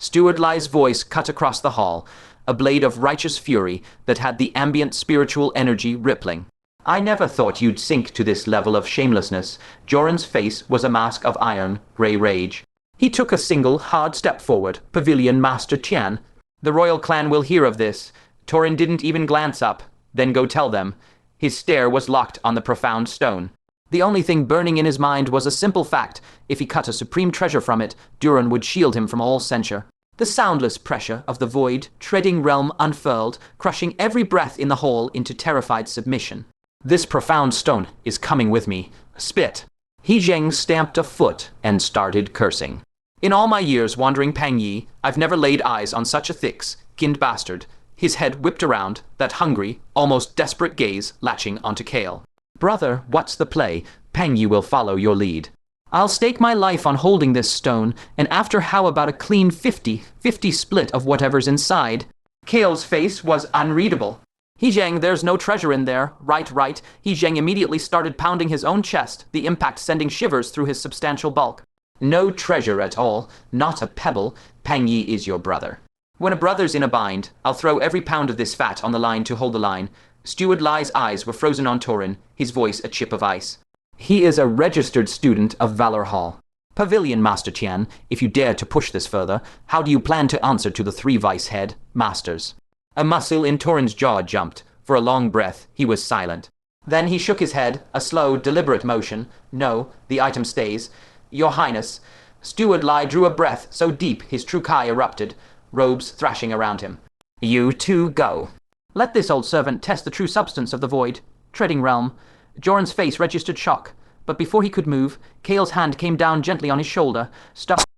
Steward Li's voice cut across the hall, a blade of righteous fury that had the ambient spiritual energy rippling. I never thought you'd sink to this level of shamelessness. Joran's face was a mask of iron, grey rage. He took a single, hard step forward. Pavilion Master Tian. The royal clan will hear of this. Torin didn't even glance up. Then go tell them. His stare was locked on the profound stone. The only thing burning in his mind was a simple fact. If he cut a supreme treasure from it, Duran would shield him from all censure. The soundless pressure of the void, treading realm unfurled, crushing every breath in the hall into terrified submission. This profound stone is coming with me. Spit. He Zheng stamped a foot and started cursing. In all my years wandering Pangyi, I've never laid eyes on such a thick-skinned bastard. His head whipped around, that hungry, almost desperate gaze latching onto Kael. Brother, what's the play? Pangyi will follow your lead. I'll stake my life on holding this stone, and after how about a clean 50-50 split of whatever's inside? Kael's face was unreadable. He Zheng, there's no treasure in there. Right. He Zheng immediately started pounding his own chest, the impact sending shivers through his substantial bulk. No treasure at all, not a pebble. Pangyi is your brother. When a brother's in a bind, I'll throw every pound of this fat on the line to hold the line. Steward Li's eyes were frozen on Torin, his voice a chip of ice. He is a registered student of Valor Hall. Pavilion Master Tian, if you dare to push this further, how do you plan to answer to the three vice-head masters? A muscle in Torin's jaw jumped. For a long breath, he was silent. Then he shook his head, a slow, deliberate motion. No, the item stays. Your Highness. Steward Li drew a breath so deep his true Kai erupted, robes thrashing around him. You two go. Let this old servant test the true substance of the void. Treading realm. Joran's face registered shock, but before he could move, Kael's hand came down gently on his shoulder.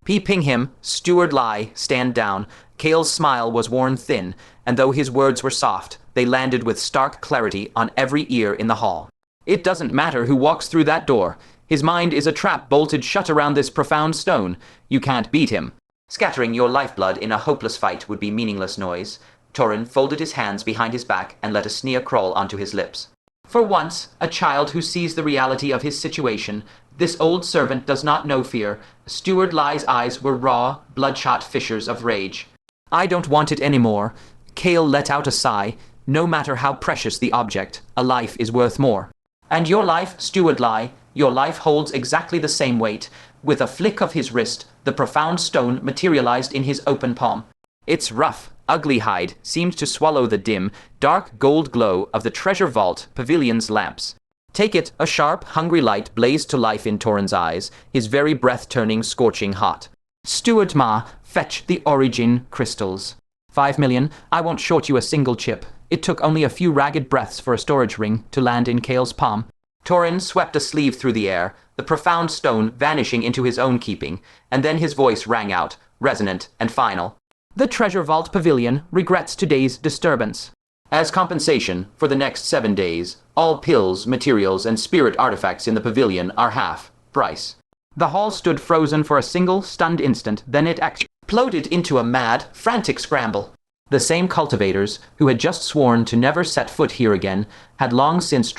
Peeping him, Steward Li, stand down. Kael's smile was worn thin, and though his words were soft, they landed with stark clarity on every ear in the hall. It doesn't matter who walks through that door. His mind is a trap bolted shut around this profound stone. You can't beat him. Scattering your lifeblood in a hopeless fight would be meaningless noise. Torin folded his hands behind his back and let a sneer crawl onto his lips. For once, a child who sees the reality of his situation, this old servant does not know fear. Steward Li's eyes were raw, bloodshot fissures of rage. I don't want it anymore. Kael let out a sigh. No matter how precious the object, a life is worth more. And your life, Steward Li, your life holds exactly the same weight. With a flick of his wrist, the profound stone materialized in his open palm. Its rough, ugly hide seemed to swallow the dim, dark gold glow of the Treasure Vault Pavilion's lamps. Take it, a sharp, hungry light blazed to life in Torin's eyes, his very breath turning scorching hot. Steward Ma, fetch the origin crystals. 5 million, I won't short you a single chip. It took only a few ragged breaths for a storage ring to land in Kael's palm. Torin swept a sleeve through the air, the profound stone vanishing into his own keeping, and then his voice rang out, resonant and final. The Treasure Vault Pavilion regrets today's disturbance. As compensation, for the next 7 days, all pills, materials, and spirit artifacts in the pavilion are half price. The hall stood frozen for a single, stunned instant, then it exploded into a mad, frantic scramble. The same cultivators, who had just sworn to never set foot here again, had long since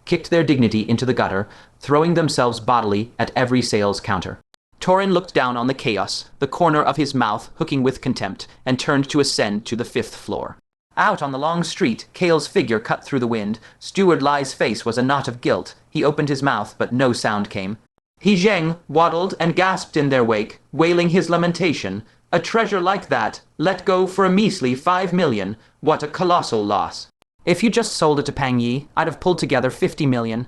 kicked their dignity into the gutter, throwing themselves bodily at every sales counter. Torin looked down on the chaos, the corner of his mouth hooking with contempt, and turned to ascend to the 5th floor. Out on the long street, Kael's figure cut through the wind. Steward Li's face was a knot of guilt. He opened his mouth, but no sound came. He Zheng waddled and gasped in their wake, wailing his lamentation. A treasure like that, let go for a measly 5 million. What a colossal loss. If you just sold it to Pangyi, I'd have pulled together 50 million.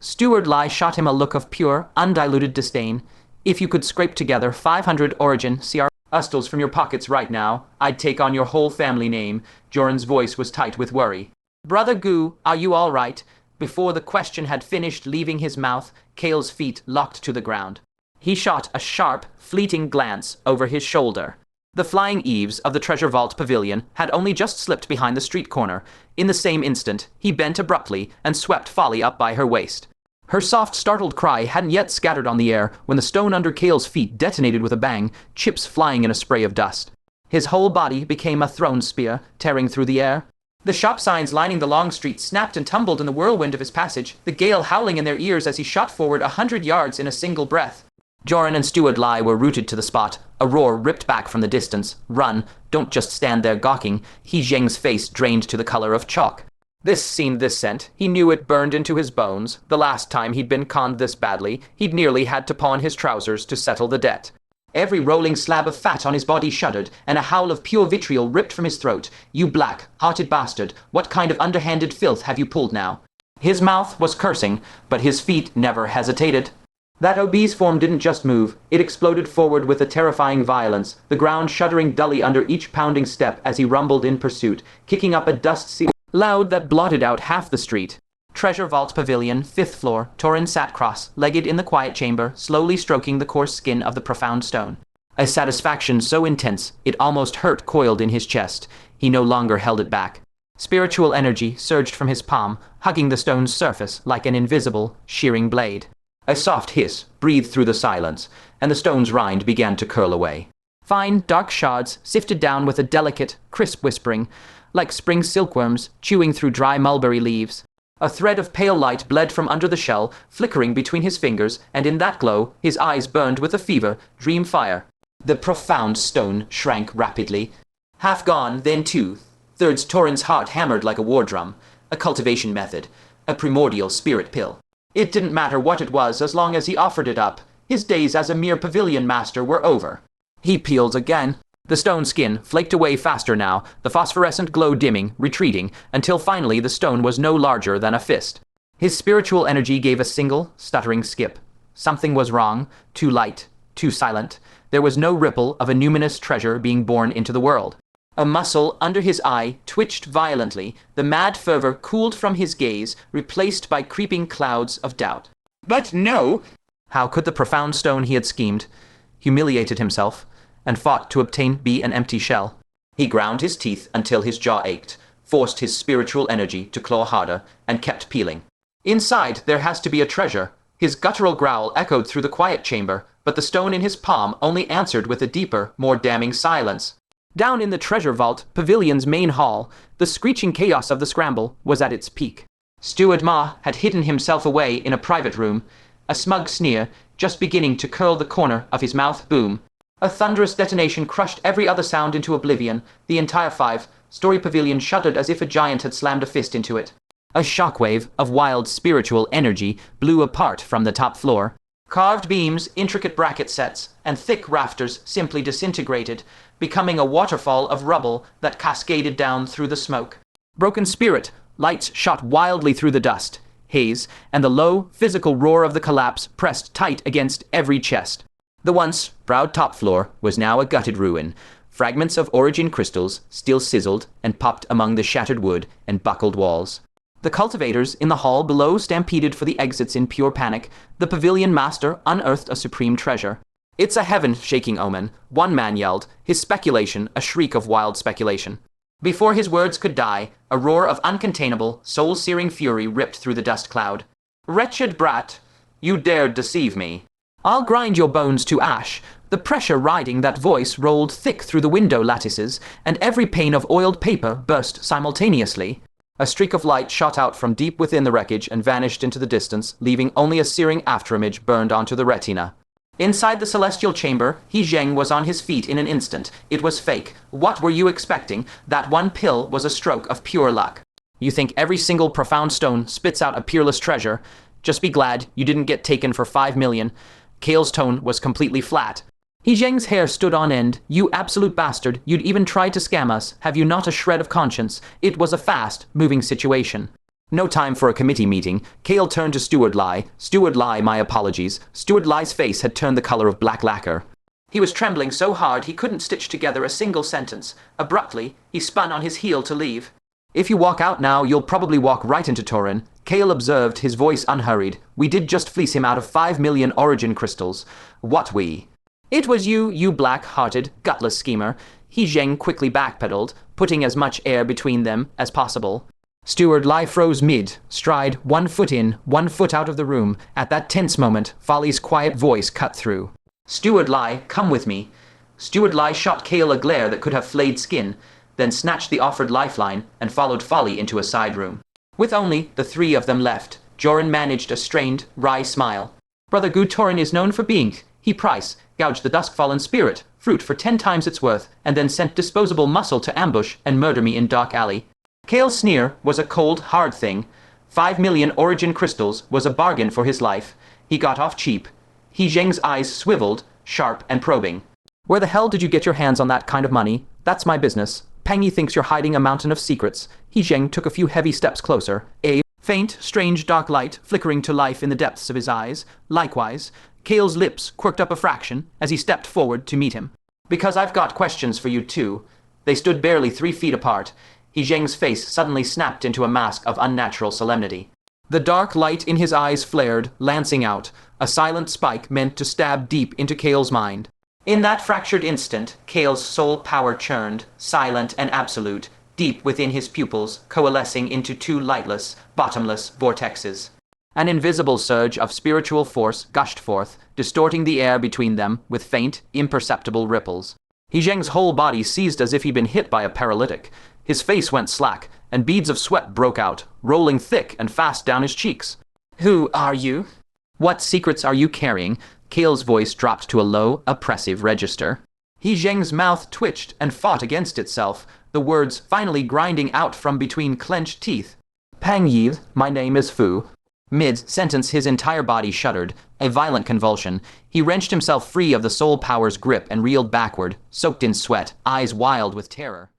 Steward Li shot him a look of pure, undiluted disdain. If you could scrape together 500 origin CR ustles from your pockets right now, I'd take on your whole family name. Joran's voice was tight with worry. Brother Gu, are you all right? Before the question had finished leaving his mouth, Kael's feet locked to the ground. He shot a sharp, fleeting glance over his shoulder. The flying eaves of the Treasure Vault Pavilion had only just slipped behind the street corner. In the same instant, he bent abruptly and swept Folly up by her waist. Her soft, startled cry hadn't yet scattered on the air when the stone under Kael's feet detonated with a bang, chips flying in a spray of dust. His whole body became a thrown spear, tearing through the air. The shop signs lining the long street snapped and tumbled in the whirlwind of his passage, the gale howling in their ears as he shot forward 100 yards in a single breath. Jorin and Steward Li were rooted to the spot. A roar ripped back from the distance. Run, don't just stand there gawking. He Zheng's face drained to the color of chalk. This scent. He knew it burned into his bones. The last time he'd been conned this badly, he'd nearly had to pawn his trousers to settle the debt. Every rolling slab of fat on his body shuddered, and a howl of pure vitriol ripped from his throat. You black-hearted bastard, what kind of underhanded filth have you pulled now? His mouth was cursing, but his feet never hesitated. That obese form didn't just move, it exploded forward with a terrifying violence, the ground shuddering dully under each pounding step as he rumbled in pursuit, kicking up a dust sea loud that blotted out half the street. Treasure Vault Pavilion, 5th floor. Torin sat cross-legged in the quiet chamber, slowly stroking the coarse skin of the profound stone. A satisfaction so intense, it almost hurt coiled in his chest. He no longer held it back. Spiritual energy surged from his palm, hugging the stone's surface like an invisible, shearing blade. A soft hiss breathed through the silence, and the stone's rind began to curl away. Fine, dark shards sifted down with a delicate, crisp whispering, like spring silkworms chewing through dry mulberry leaves. A thread of pale light bled from under the shell, flickering between his fingers, and in that glow, his eyes burned with a fever, dream fire. The profound stone shrank rapidly. Half gone, then 2/3 Torin's heart hammered like a war drum. A cultivation method. A primordial spirit pill. It didn't matter what it was as long as he offered it up. His days as a mere pavilion master were over. He peeled again. The stone skin flaked away faster now, the phosphorescent glow dimming, retreating, until finally the stone was no larger than a fist. His spiritual energy gave a single, stuttering skip. Something was wrong, too light, too silent. There was no ripple of a numinous treasure being born into the world. A muscle under his eye twitched violently, the mad fervor cooled from his gaze, replaced by creeping clouds of doubt. But no! How could the profound stone he had schemed, humiliated himself, and fought to obtain be an empty shell? He ground his teeth until his jaw ached, forced his spiritual energy to claw harder, and kept peeling. Inside there has to be a treasure. His guttural growl echoed through the quiet chamber, but the stone in his palm only answered with a deeper, more damning silence. Down in the Treasure Vault Pavilion's main hall, the screeching chaos of the scramble was at its peak. Steward Ma had hidden himself away in a private room, a smug sneer just beginning to curl the corner of his mouth. Boom. A thunderous detonation crushed every other sound into oblivion. The entire 5-story pavilion shuddered as if a giant had slammed a fist into it. A shockwave of wild spiritual energy blew apart from the top floor. Carved beams, intricate bracket sets, and thick rafters simply disintegrated, becoming a waterfall of rubble that cascaded down through the smoke. Broken spirit, lights shot wildly through the dust, haze, and the low, physical roar of the collapse pressed tight against every chest. The once proud top floor was now a gutted ruin. Fragments of origin crystals still sizzled and popped among the shattered wood and buckled walls. The cultivators in the hall below stampeded for the exits in pure panic. The pavilion master unearthed a supreme treasure. It's a heaven-shaking omen, one man yelled, his speculation a shriek of wild speculation. Before his words could die, a roar of uncontainable, soul-searing fury ripped through the dust cloud. Wretched brat, you dared deceive me. I'll grind your bones to ash. The pressure riding that voice rolled thick through the window lattices, and every pane of oiled paper burst simultaneously. A streak of light shot out from deep within the wreckage and vanished into the distance, leaving only a searing afterimage burned onto the retina. Inside the celestial chamber, He Zheng was on his feet in an instant. It was fake. What were you expecting? That one pill was a stroke of pure luck. You think every single profound stone spits out a peerless treasure? Just be glad you didn't get taken for 5 million. Kael's tone was completely flat. He Zheng's hair stood on end. You absolute bastard, you'd even tried to scam us. Have you not a shred of conscience? It was a fast-moving situation. No time for a committee meeting. Kael turned to Steward Li. Steward Li, my apologies. Steward Li's face had turned the color of black lacquer. He was trembling so hard he couldn't stitch together a single sentence. Abruptly, he spun on his heel to leave. If you walk out now, you'll probably walk right into Torin. Kael observed, his voice unhurried. We did just fleece him out of 5 million origin crystals. What we? It was you, you black-hearted, gutless schemer. He Zheng quickly backpedaled, putting as much air between them as possible. Steward Li froze mid-stride, 1 foot in, 1 foot out of the room. At that tense moment, Folly's quiet voice cut through. Steward Li, come with me. Steward Li shot Kael a glare that could have flayed skin, then snatched the offered lifeline and followed Folly into a side room. With only the 3 of them left, Jorin managed a strained, wry smile. Brother Gu Torin is known for being He gouged the dusk-fallen spirit, fruit for 10 times its worth, and then sent disposable muscle to ambush and murder me in dark alley. Kael's sneer was a cold, hard thing. 5 million origin crystals was a bargain for his life. He got off cheap. He Zheng's eyes swiveled, sharp and probing. Where the hell did you get your hands on that kind of money? That's my business. Pangy thinks you're hiding a mountain of secrets. He Zheng took a few heavy steps closer. A faint, strange dark light flickering to life in the depths of his eyes. Likewise, Kael's lips quirked up a fraction as he stepped forward to meet him. Because I've got questions for you too. They stood barely 3 feet apart. He Zheng's face suddenly snapped into a mask of unnatural solemnity. The dark light in his eyes flared, lancing out, a silent spike meant to stab deep into Kael's mind. In that fractured instant, Kael's soul power churned, silent and absolute, deep within his pupils, coalescing into 2 lightless, bottomless vortexes. An invisible surge of spiritual force gushed forth, distorting the air between them with faint, imperceptible ripples. He Zheng's whole body seized as if he'd been hit by a paralytic. His face went slack, and beads of sweat broke out, rolling thick and fast down his cheeks. Who are you? What secrets are you carrying? Kael's voice dropped to a low, oppressive register. He Zheng's mouth twitched and fought against itself, the words finally grinding out from between clenched teeth. Pang Yi, my name is Fu. Mid-sentence his entire body shuddered, a violent convulsion. He wrenched himself free of the soul power's grip and reeled backward, soaked in sweat, eyes wild with terror.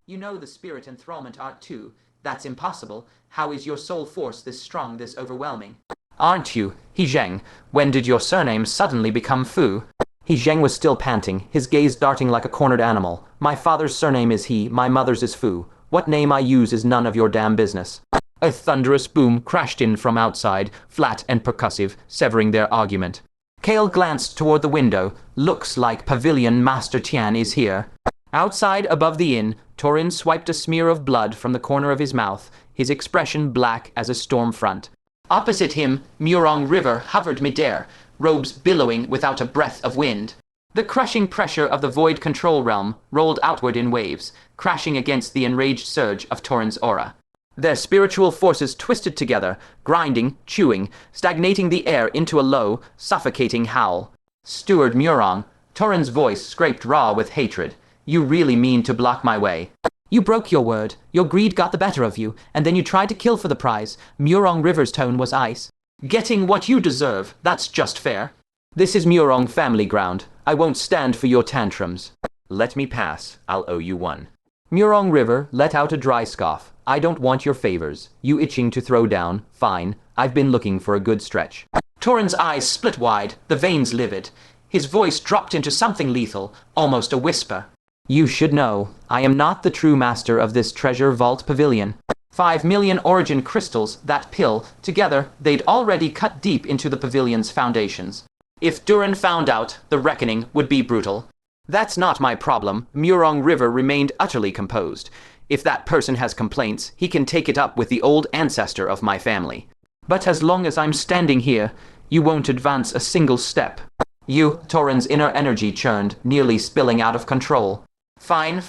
You know the spirit enthrallment art too. That's impossible. How is your soul force this strong, this overwhelming? Aren't you, He Zheng? When did your surname suddenly become Fu? He Zheng was still panting, his gaze darting like a cornered animal. My father's surname is He, my mother's is Fu. What name I use is none of your damn business. A thunderous boom crashed in from outside, flat and percussive, severing their argument. Kael glanced toward the window. Looks like Pavilion Master Tian is here. Outside, above the inn, Torin swiped a smear of blood from the corner of his mouth, his expression black as a storm front. Opposite him, Murong River hovered midair, robes billowing without a breath of wind. The crushing pressure of the void control realm rolled outward in waves, crashing against the enraged surge of Torin's aura. Their spiritual forces twisted together, grinding, chewing, stagnating the air into a low, suffocating howl. Steward Murong, Torin's voice scraped raw with hatred. You really mean to block my way? You broke your word. Your greed got the better of you, and then you tried to kill for the prize. Murong River's tone was ice. Getting what you deserve, that's just fair. This is Murong family ground. I won't stand for your tantrums. Let me pass. I'll owe you one. Murong River let out a dry scoff. I don't want your favors. You itching to throw down? Fine. I've been looking for a good stretch. Torin's eyes split wide, the veins livid. His voice dropped into something lethal, almost a whisper. You should know, I am not the true master of this Treasure Vault Pavilion. 5 million origin crystals, that pill, together, they'd already cut deep into the pavilion's foundations. If Torin found out, the reckoning would be brutal. That's not my problem. Murong River remained utterly composed. If that person has complaints, he can take it up with the old ancestor of my family. But as long as I'm standing here, you won't advance a single step. Torin's inner energy churned, nearly spilling out of control. Fine.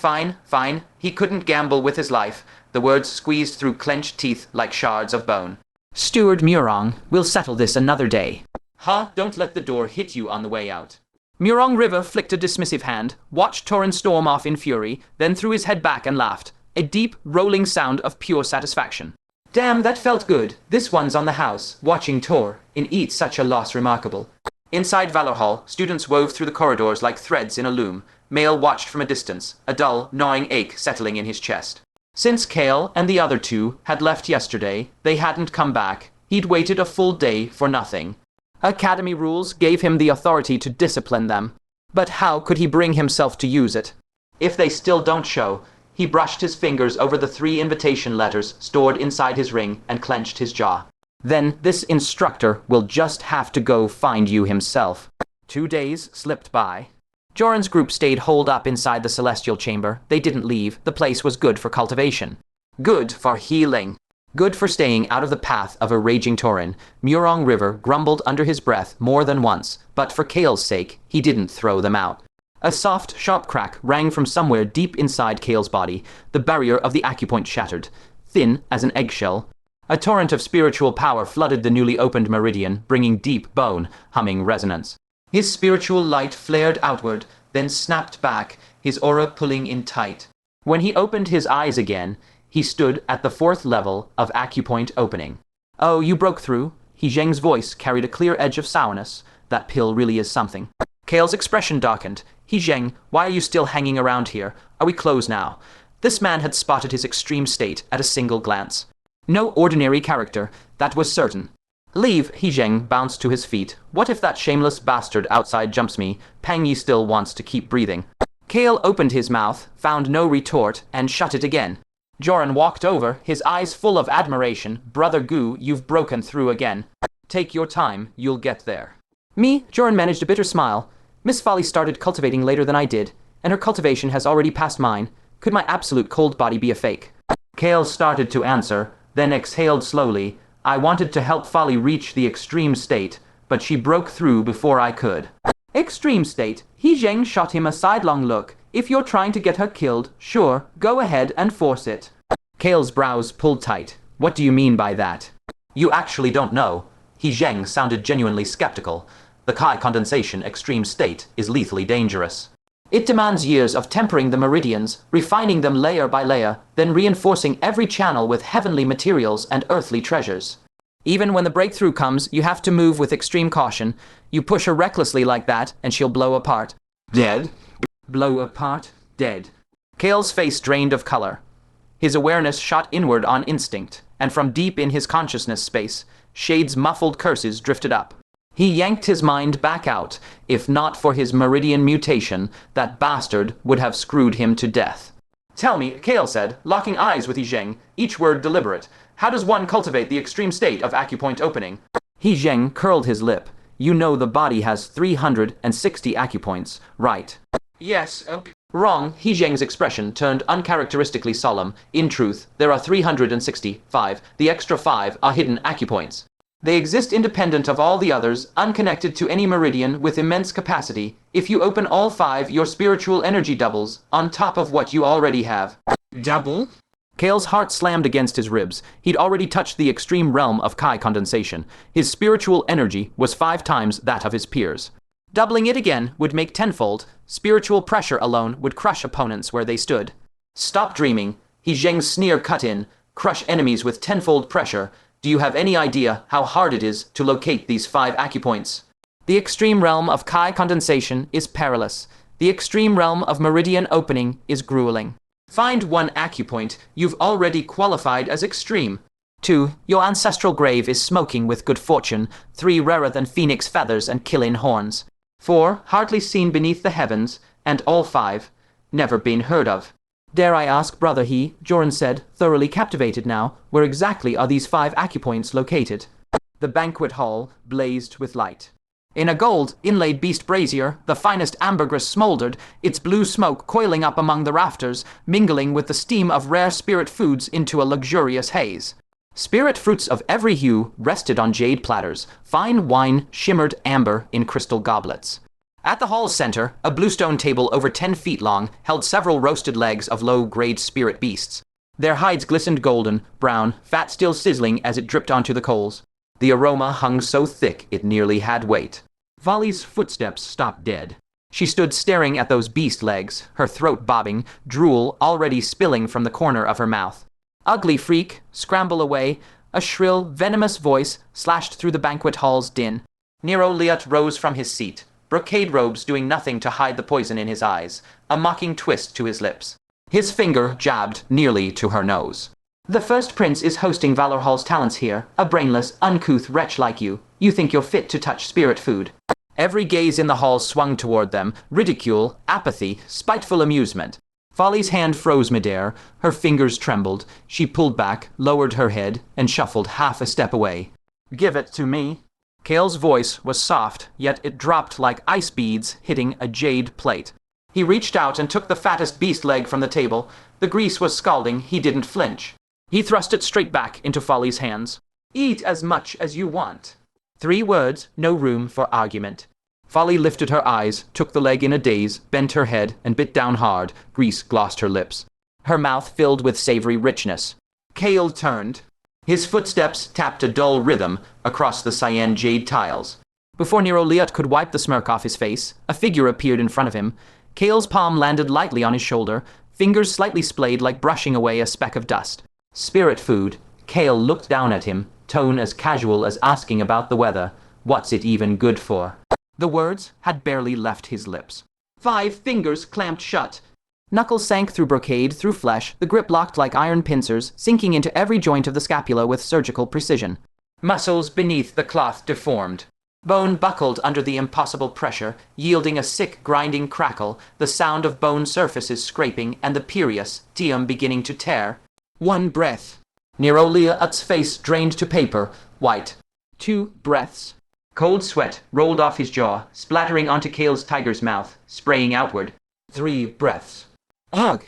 He couldn't gamble with his life. The words squeezed through clenched teeth like shards of bone. Steward Murong, we'll settle this another day. Don't let the door hit you on the way out. Murong River flicked a dismissive hand, watched Torin storm off in fury, then threw his head back and laughed, a deep, rolling sound of pure satisfaction. Damn, that felt good. This one's on the house, watching Tor, in eat such a loss remarkable. Inside Valor Hall, students wove through the corridors like threads in a loom. Mael watched from a distance, a dull, gnawing ache settling in his chest. Since Kael and the other two had left yesterday, they hadn't come back. He'd waited a full day for nothing. Academy rules gave him the authority to discipline them. But how could he bring himself to use it? If they still don't show, he brushed his fingers over the 3 invitation letters stored inside his ring and clenched his jaw. Then this instructor will just have to go find you himself. 2 days slipped by. Joran's group stayed holed up inside the celestial chamber. They didn't leave. The place was good for cultivation. Good for healing. Good for staying out of the path of a raging Torin. Murong River grumbled under his breath more than once, but for Kael's sake, he didn't throw them out. A soft, sharp crack rang from somewhere deep inside Kael's body. The barrier of the acupoint shattered, thin as an eggshell. A torrent of spiritual power flooded the newly opened meridian, bringing deep, bone-humming resonance. His spiritual light flared outward, then snapped back, his aura pulling in tight. When he opened his eyes again, he stood at the 4th level of acupoint opening. "Oh, you broke through?" He Zheng's voice carried a clear edge of sourness. "That pill really is something." Kael's expression darkened. "He Zheng, why are you still hanging around here? Are we closed now?" This man had spotted his extreme state at a single glance. No ordinary character, that was certain. "Leave," He Zheng bounced to his feet. "What if that shameless bastard outside jumps me? Pang Yi still wants to keep breathing." Kael opened his mouth, found no retort, and shut it again. Jorin walked over, his eyes full of admiration. "Brother Gu, you've broken through again. Take your time, you'll get there." Me? Jorin managed a bitter smile. "Miss Folly started cultivating later than I did, and her cultivation has already passed mine. Could my absolute cold body be a fake?" Kael started to answer, then exhaled slowly. "I wanted to help Folly reach the extreme state, but she broke through before I could." "Extreme state?" He Zheng shot him a sidelong look. "If you're trying to get her killed, sure, go ahead and force it." Kael's brows pulled tight. "What do you mean by that?" "You actually don't know." He Zheng sounded genuinely skeptical. "The Kai condensation extreme state is lethally dangerous. It demands years of tempering the meridians, refining them layer by layer, then reinforcing every channel with heavenly materials and earthly treasures. Even when the breakthrough comes, you have to move with extreme caution. You push her recklessly like that, and she'll blow apart." "Dead?" "Blow apart? Dead." Kael's face drained of color. His awareness shot inward on instinct, and from deep in his consciousness space, Shade's muffled curses drifted up. He yanked his mind back out. If not for his meridian mutation, that bastard would have screwed him to death. "Tell me," Kael said, locking eyes with He Zheng, each word deliberate, "how does one cultivate the extreme state of acupoint opening?" He Zheng curled his lip. "You know the body has 360 acupoints, right?" "Yes." Wrong. He Zheng's expression turned uncharacteristically solemn. "In truth, there are 365. The extra 5 are hidden acupoints. They exist independent of all the others, unconnected to any meridian, with immense capacity. If you open all 5, your spiritual energy doubles, on top of what you already have." "Double?" Kael's heart slammed against his ribs. He'd already touched the extreme realm of Kai condensation. His spiritual energy was 5 times that of his peers. Doubling it again would make tenfold. Spiritual pressure alone would crush opponents where they stood. "Stop dreaming." He Zheng's sneer cut in. "Crush enemies with tenfold pressure. Do you have any idea how hard it is to locate these 5 acupoints? The extreme realm of Kai condensation is perilous. The extreme realm of meridian opening is grueling. Find 1 acupoint, you've already qualified as extreme. 2. Your ancestral grave is smoking with good fortune. 3. Rarer than phoenix feathers and killin horns. 4. Hardly seen beneath the heavens. And all 5, never been heard of." "Dare I ask, Brother He," Jorin said, thoroughly captivated now, "where exactly are these 5 acupoints located?" The banquet hall blazed with light. In a gold, inlaid beast brazier, the finest ambergris smoldered, its blue smoke coiling up among the rafters, mingling with the steam of rare spirit foods into a luxurious haze. Spirit fruits of every hue rested on jade platters. Fine wine shimmered amber in crystal goblets. At the hall's center, a bluestone table over 10 feet long held several roasted legs of low-grade spirit beasts. Their hides glistened golden, brown, fat still sizzling as it dripped onto the coals. The aroma hung so thick it nearly had weight. Folly's footsteps stopped dead. She stood staring at those beast legs, her throat bobbing, drool already spilling from the corner of her mouth. "Ugly freak, scramble away." A shrill, venomous voice slashed through the banquet hall's din. Nero Liat rose from his seat, brocade robes doing nothing to hide the poison in his eyes, a mocking twist to his lips. His finger jabbed nearly to her nose. "The first prince is hosting Valor Hall's talents here, a brainless, uncouth wretch like you. You think you're fit to touch spirit food." Every gaze in the hall swung toward them, ridicule, apathy, spiteful amusement. Folly's hand froze midair, her fingers trembled. She pulled back, lowered her head, and shuffled half a step away. "Give it to me." Kael's voice was soft, yet it dropped like ice beads hitting a jade plate. He reached out and took the fattest beast leg from the table. The grease was scalding, he didn't flinch. He thrust it straight back into Folly's hands. "Eat as much as you want." 3 words, no room for argument. Folly lifted her eyes, took the leg in a daze, bent her head, and bit down hard. Grease glossed her lips. Her mouth filled with savory richness. Kael turned. His footsteps tapped a dull rhythm across the cyan jade tiles. Before Nero Liat could wipe the smirk off his face, a figure appeared in front of him. Kael's palm landed lightly on his shoulder, fingers slightly splayed like brushing away a speck of dust. Spirit food. Kael looked down at him, tone as casual as asking about the weather. What's it even good for? The words had barely left his lips. 5 fingers clamped shut. Knuckles sank through brocade, through flesh, the grip locked like iron pincers, sinking into every joint of the scapula with surgical precision. Muscles beneath the cloth deformed. Bone buckled under the impossible pressure, yielding a sick, grinding crackle, the sound of bone surfaces scraping and the Pirius, Tium beginning to tear. 1 breath. Nero Liat's face drained to paper, white. 2 breaths. Cold sweat rolled off his jaw, splattering onto Kael's tiger's mouth, spraying outward. 3 breaths. Ugh!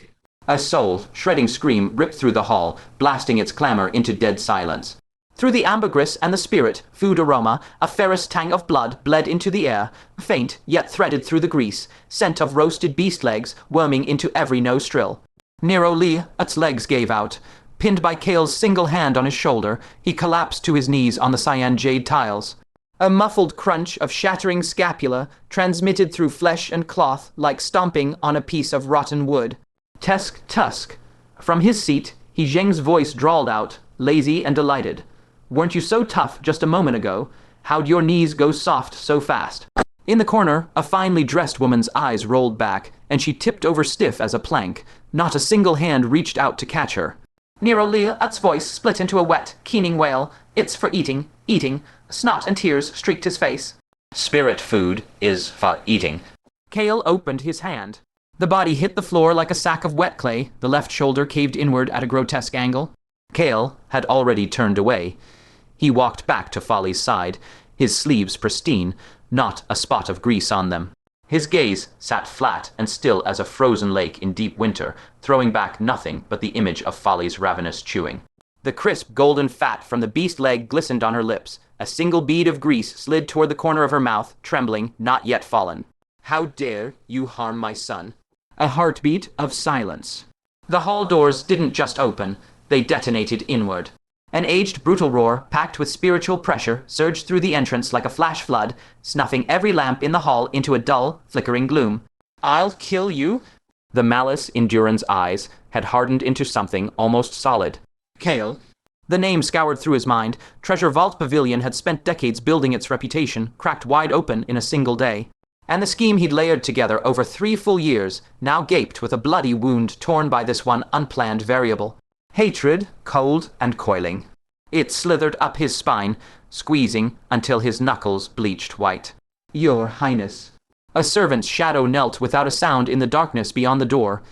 A soul-shredding scream ripped through the hall, blasting its clamor into dead silence. Through the ambergris and the spirit, food aroma, a ferrous tang of blood bled into the air, faint yet threaded through the grease, scent of roasted beast legs worming into every nostril. Nero Liat's legs gave out. Pinned by Kael's single hand on his shoulder, he collapsed to his knees on the cyan jade tiles. A muffled crunch of shattering scapula transmitted through flesh and cloth like stomping on a piece of rotten wood. Tusk, tusk. From his seat, He Zheng's voice drawled out, lazy and delighted. Weren't you so tough just a moment ago? How'd your knees go soft so fast? In the corner, a finely dressed woman's eyes rolled back, and she tipped over stiff as a plank. Not a single hand reached out to catch her. Nero Liat's voice split into a wet, keening wail. It's for eating, eating. Snot and tears streaked his face. Spirit food is for eating. Kael opened his hand. The body hit the floor like a sack of wet clay, the left shoulder caved inward at a grotesque angle. Kael had already turned away. He walked back to Folly's side, his sleeves pristine, not a spot of grease on them. His gaze sat flat and still as a frozen lake in deep winter, throwing back nothing but the image of Folly's ravenous chewing. The crisp golden fat from the beast leg glistened on her lips. A single bead of grease slid toward the corner of her mouth, trembling, not yet fallen. How dare you harm my son? A heartbeat of silence. The hall doors didn't just open, they detonated inward. An aged, brutal roar, packed with spiritual pressure, surged through the entrance like a flash flood, snuffing every lamp in the hall into a dull, flickering gloom. I'll kill you? The malice in Durin's eyes had hardened into something almost solid. Kael. The name scoured through his mind. Treasure Vault Pavilion had spent decades building its reputation, cracked wide open in a single day. And the scheme he'd layered together over 3 full years now gaped with a bloody wound torn by this one unplanned variable. Hatred, cold and coiling. It slithered up his spine, squeezing until his knuckles bleached white. Your Highness. A servant's shadow knelt without a sound in the darkness beyond the door.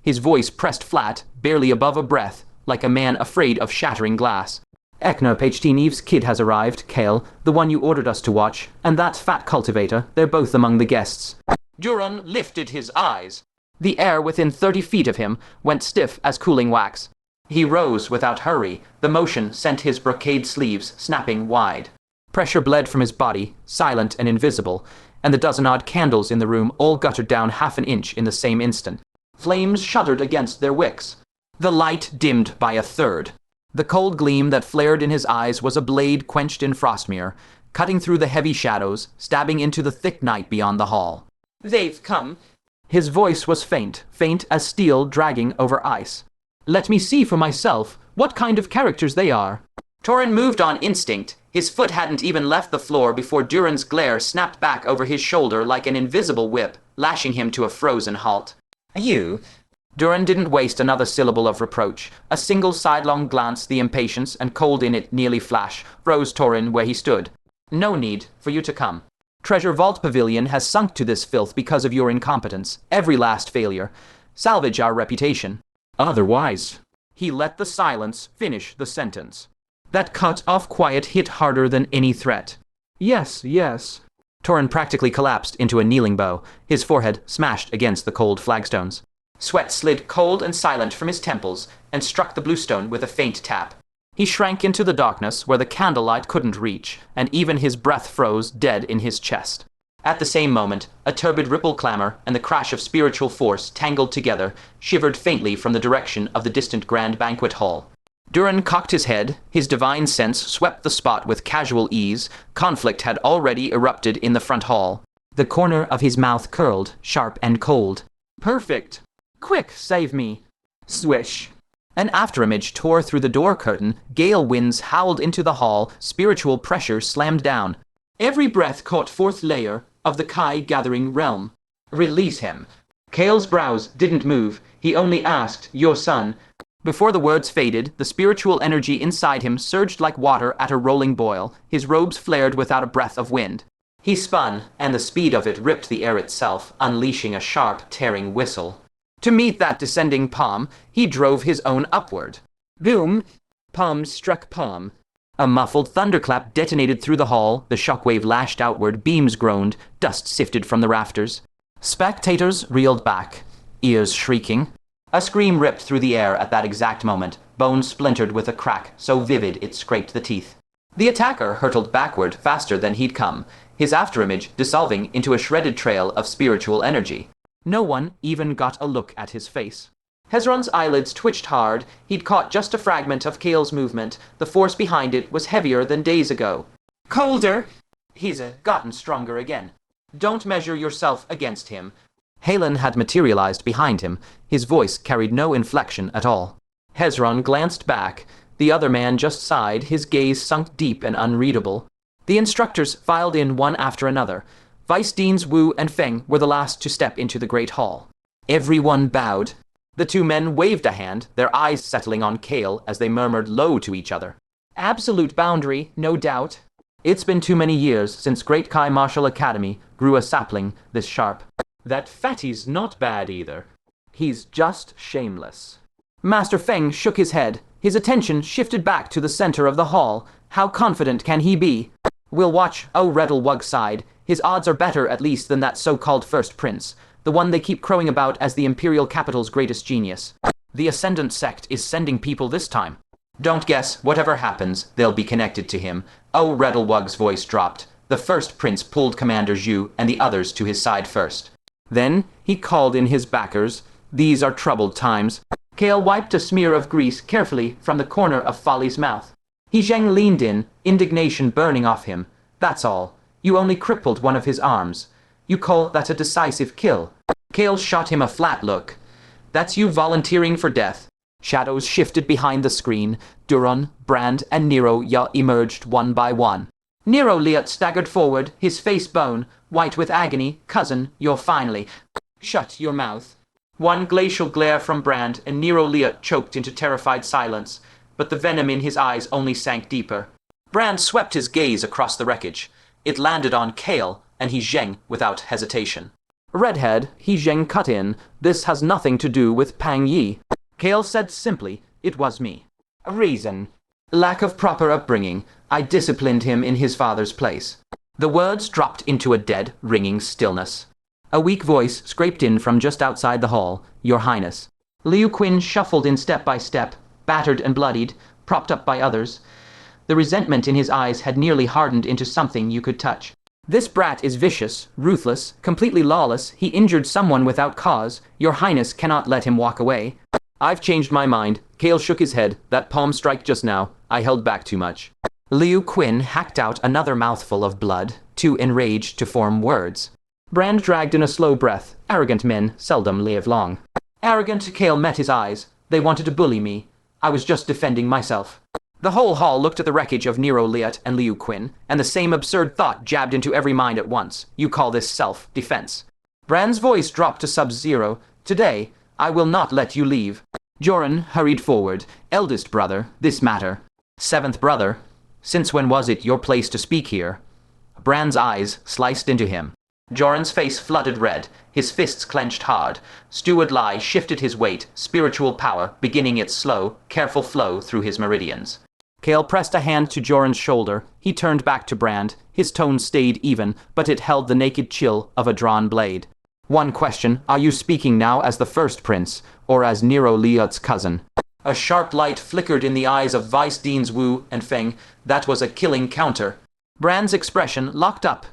His voice pressed flat, barely above a breath, like a man afraid of shattering glass. Ekna Pachtineve's kid has arrived, Kael, the one you ordered us to watch, and that fat cultivator, they're both among the guests. Durin lifted his eyes. The air within 30 feet of him went stiff as cooling wax. He rose without hurry. The motion sent his brocade sleeves snapping wide. Pressure bled from his body, silent and invisible, and the dozen-odd candles in the room all guttered down half an inch in the same instant. Flames shuddered against their wicks. The light dimmed by a third. The cold gleam that flared in his eyes was a blade quenched in frostmere, cutting through the heavy shadows, stabbing into the thick night beyond the hall. They've come. His voice was faint, faint as steel dragging over ice. Let me see for myself what kind of characters they are. Torin moved on instinct. His foot hadn't even left the floor before Durin's glare snapped back over his shoulder like an invisible whip, lashing him to a frozen halt. You? Durin didn't waste another syllable of reproach. A single sidelong glance, the impatience and cold in it nearly flash, froze Torin where he stood. No need for you to come. Treasure Vault Pavilion has sunk to this filth because of your incompetence. Every last failure. Salvage our reputation. Otherwise. He let the silence finish the sentence. That cut-off quiet hit harder than any threat. Yes, yes. Torin practically collapsed into a kneeling bow, his forehead smashed against the cold flagstones. Sweat slid cold and silent from his temples and struck the bluestone with a faint tap. He shrank into the darkness where the candlelight couldn't reach, and even his breath froze dead in his chest. At the same moment, a turbid ripple clamor and the crash of spiritual force tangled together, shivered faintly from the direction of the distant grand banquet hall. Durin cocked his head. His divine sense swept the spot with casual ease. Conflict had already erupted in the front hall. The corner of his mouth curled, sharp and cold. Perfect. Quick, save me. Swish. An afterimage tore through the door curtain. Gale winds howled into the hall. Spiritual pressure slammed down. Every breath caught fourth layer of the Kai gathering realm. Release him. Kael's brows didn't move. He only asked, your son. Before the words faded, the spiritual energy inside him surged like water at a rolling boil. His robes flared without a breath of wind. He spun, and the speed of it ripped the air itself, unleashing a sharp, tearing whistle. To meet that descending palm, he drove his own upward. Boom! Palm struck palm. A muffled thunderclap detonated through the hall. The shockwave lashed outward, beams groaned, dust sifted from the rafters. Spectators reeled back, ears shrieking. A scream ripped through the air at that exact moment, bone splintered with a crack so vivid it scraped the teeth. The attacker hurtled backward faster than he'd come, his afterimage dissolving into a shredded trail of spiritual energy. No one even got a look at his face. Hezron's eyelids twitched hard. He'd caught just a fragment of Kael's movement. The force behind it was heavier than days ago. Colder! He's gotten stronger again. Don't measure yourself against him. Halen had materialized behind him. His voice carried no inflection at all. Hezron glanced back. The other man just sighed, his gaze sunk deep and unreadable. The instructors filed in one after another. Vice Deans Wu and Feng were the last to step into the great hall. Everyone bowed. The two men waved a hand, their eyes settling on Kael as they murmured low to each other. Absolute boundary, no doubt. It's been too many years since Great Kai Martial Academy grew a sapling this sharp. That fatty's not bad either. He's just shameless. Master Feng shook his head. His attention shifted back to the center of the hall. How confident can he be? We'll watch. Oh, Reddelwug sighed. His odds are better, at least, than that so-called first prince, the one they keep crowing about as the imperial capital's greatest genius. The Ascendant sect is sending people this time. Don't guess. Whatever happens, they'll be connected to him. Oh, Reddelwug's voice dropped. The first prince pulled Commander Zhu and the others to his side first. Then he called in his backers. These are troubled times. Kael wiped a smear of grease carefully from the corner of Folly's mouth. He Zheng leaned in, indignation burning off him. That's all. You only crippled one of his arms. You call that a decisive kill? Kael shot him a flat look. That's you volunteering for death. Shadows shifted behind the screen. Duron, Brand, and Nero emerged one by one. Nero Liat staggered forward, his face bone, white with agony. Cousin, you're finally... Shut your mouth. One glacial glare from Brand, and Nero Liat choked into terrified silence, but the venom in his eyes only sank deeper. Brand swept his gaze across the wreckage. It landed on Kael, and He Zheng without hesitation. Redhead, He Zheng cut in. This has nothing to do with Pang Yi. Kael said simply, it was me. A reason. Lack of proper upbringing. I disciplined him in his father's place. The words dropped into a dead, ringing stillness. A weak voice scraped in from just outside the hall. Your Highness. Liu Qin shuffled in step by step, battered and bloodied, propped up by others. The resentment in his eyes had nearly hardened into something you could touch. This brat is vicious, ruthless, completely lawless. He injured someone without cause. Your Highness cannot let him walk away. I've changed my mind. Kael shook his head. That palm strike just now. I held back too much. Liu Qin hacked out another mouthful of blood, too enraged to form words. Brand dragged in a slow breath. Arrogant men seldom live long. Arrogant, Kael met his eyes. They wanted to bully me. I was just defending myself. The whole hall looked at the wreckage of Nero Liat and Liu Qin, and the same absurd thought jabbed into every mind at once. You call this self-defense. Brand's voice dropped to sub-zero. Today, I will not let you leave. Joran hurried forward. Eldest brother, this matter. Seventh brother, since when was it your place to speak here? Brand's eyes sliced into him. Joran's face flooded red, his fists clenched hard. Steward Li shifted his weight, spiritual power beginning its slow, careful flow through his meridians. Kael pressed a hand to Joran's shoulder. He turned back to Brand. His tone stayed even, but it held the naked chill of a drawn blade. One question, are you speaking now as the first prince, or as Nero Liat's cousin? A sharp light flickered in the eyes of Vice Deans Wu and Feng. That was a killing counter. Brand's expression locked up.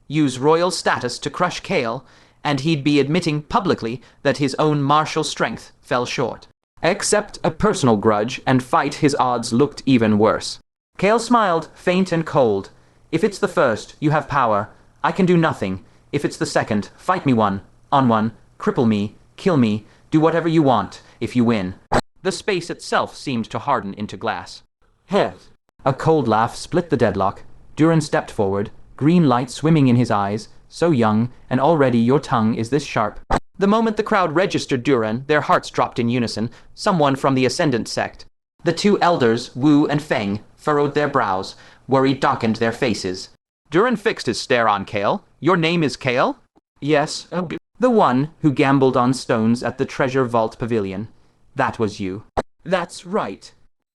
Use royal status to crush Kael, and he'd be admitting publicly that his own martial strength fell short. Accept a personal grudge and fight his odds looked even worse. Kael smiled, faint and cold. If it's the first, you have power. I can do nothing. If it's the second, fight me one, on one, cripple me, kill me, do whatever you want, if you win. The space itself seemed to harden into glass. Head. A cold laugh split the deadlock. Durin stepped forward, green light swimming in his eyes, so young, and already your tongue is this sharp. The moment the crowd registered Durin, their hearts dropped in unison, someone from the Ascendant sect. The two elders, Wu and Feng, furrowed their brows, worry darkened their faces. Durin fixed his stare on Kael. Your name is Kael? Yes, the one who gambled on stones at the Treasure Vault Pavilion. That was you. That's right.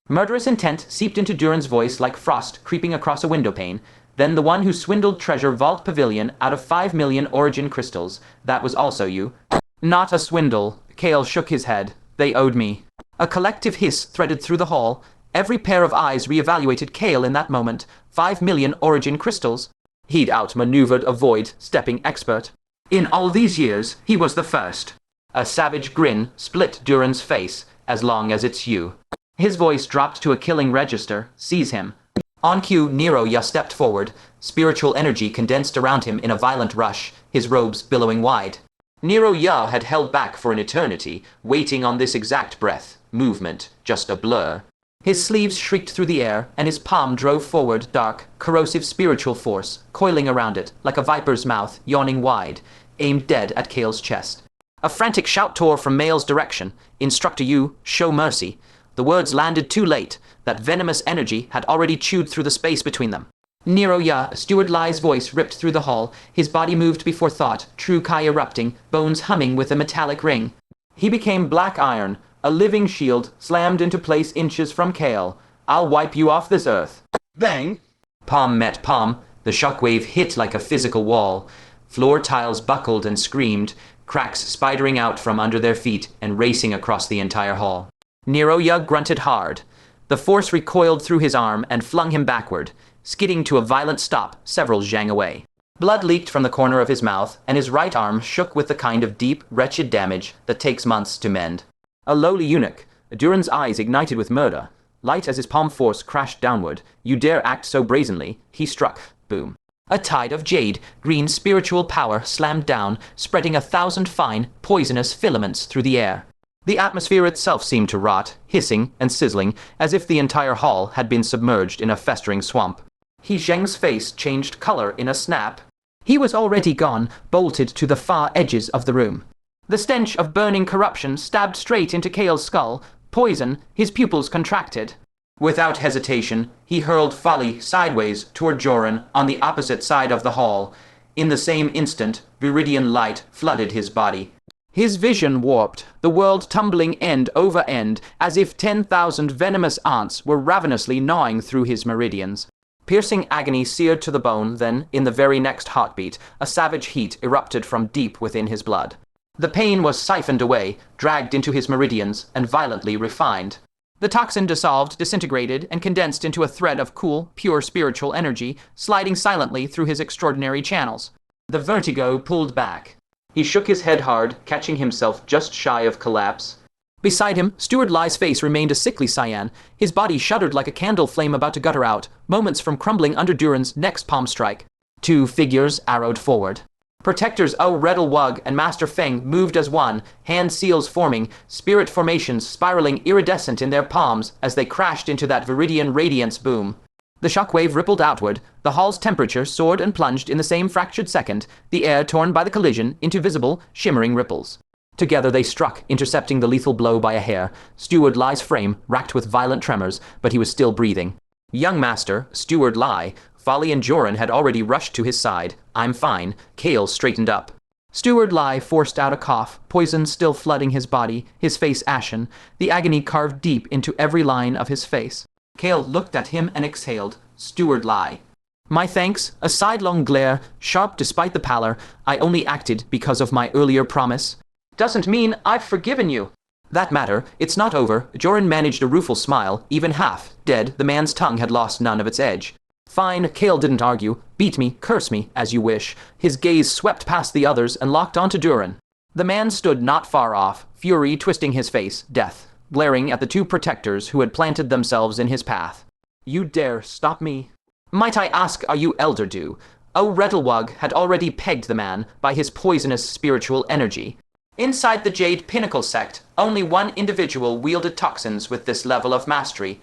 Murderous intent seeped into Durin's voice like frost creeping across a windowpane. Then the one who swindled Treasure Vault Pavilion out of 5 million origin crystals. That was also you. Not a swindle. Kael shook his head. They owed me. A collective hiss threaded through the hall. Every pair of eyes reevaluated Kael in that moment. 5 million origin crystals. He'd outmaneuvered a void, stepping expert. In all these years, he was the first. A savage grin split Durin's face, as long as it's you. His voice dropped to a killing register. Seize him. On cue, Nero Ya stepped forward. Spiritual energy condensed around him in a violent rush, his robes billowing wide. Nero Ya had held back for an eternity, waiting on this exact breath. Movement, just a blur. His sleeves shrieked through the air, and his palm drove forward dark, corrosive spiritual force, coiling around it, like a viper's mouth, yawning wide, aimed dead at Kael's chest. A frantic shout tore from Mael's direction. Instructor Yu, show mercy. The words landed too late. That venomous energy had already chewed through the space between them. Nero Ya, Steward Li's voice ripped through the hall. His body moved before thought, true Kai erupting, bones humming with a metallic ring. He became black iron, a living shield slammed into place inches from Kael. I'll wipe you off this earth. Bang! Palm met palm. The shockwave hit like a physical wall. Floor tiles buckled and screamed, cracks spidering out from under their feet and racing across the entire hall. Nero Ya grunted hard. The force recoiled through his arm and flung him backward, skidding to a violent stop several zhang away. Blood leaked from the corner of his mouth, and his right arm shook with the kind of deep, wretched damage that takes months to mend. A lowly eunuch, Durin's eyes ignited with murder. Light as his palm force crashed downward. You dare act so brazenly? He struck. Boom. A tide of jade, green spiritual power slammed down, spreading 1,000 fine, poisonous filaments through the air. The atmosphere itself seemed to rot, hissing and sizzling, as if the entire hall had been submerged in a festering swamp. He Zheng's face changed color in a snap. He was already gone, bolted to the far edges of the room. The stench of burning corruption stabbed straight into Kael's skull. Poison, his pupils contracted. Without hesitation, he hurled Folly sideways toward Joran on the opposite side of the hall. In the same instant, viridian light flooded his body. His vision warped, the world tumbling end over end, as if 10,000 venomous ants were ravenously gnawing through his meridians. Piercing agony seared to the bone, then, in the very next heartbeat, a savage heat erupted from deep within his blood. The pain was siphoned away, dragged into his meridians, and violently refined. The toxin dissolved, disintegrated, and condensed into a thread of cool, pure spiritual energy, sliding silently through his extraordinary channels. The vertigo pulled back. He shook his head hard, catching himself just shy of collapse. Beside him, Steward Li's face remained a sickly cyan. His body shuddered like a candle flame about to gutter out, moments from crumbling under Durin's next palm strike. Two figures arrowed forward. Protectors Riddle Wug and Master Feng moved as one, hand seals forming, spirit formations spiraling iridescent in their palms as they crashed into that viridian radiance boom. The shockwave rippled outward, the hall's temperature soared and plunged in the same fractured second, the air torn by the collision into visible, shimmering ripples. Together they struck, intercepting the lethal blow by a hair. Steward Li's frame racked with violent tremors, but he was still breathing. Young Master, Steward Li, Folly and Joran had already rushed to his side. I'm fine. Kael straightened up. Steward Li forced out a cough, poison still flooding his body, his face ashen, the agony carved deep into every line of his face. Kael looked at him and exhaled. Steward Li. My thanks, a sidelong glare, sharp despite the pallor. I only acted because of my earlier promise. Doesn't mean I've forgiven you. That matter, it's not over. Joran managed a rueful smile, even half. Dead, the man's tongue had lost none of its edge. Fine, Kael didn't argue. Beat me, curse me, as you wish. His gaze swept past the others and locked onto Durin. The man stood not far off, fury twisting his face, death. glaring at the two protectors who had planted themselves in his path. You dare stop me? Might I ask, are you Elder Du? Reddelwug had already pegged the man by his poisonous spiritual energy. Inside the Jade Pinnacle sect, only one individual wielded toxins with this level of mastery.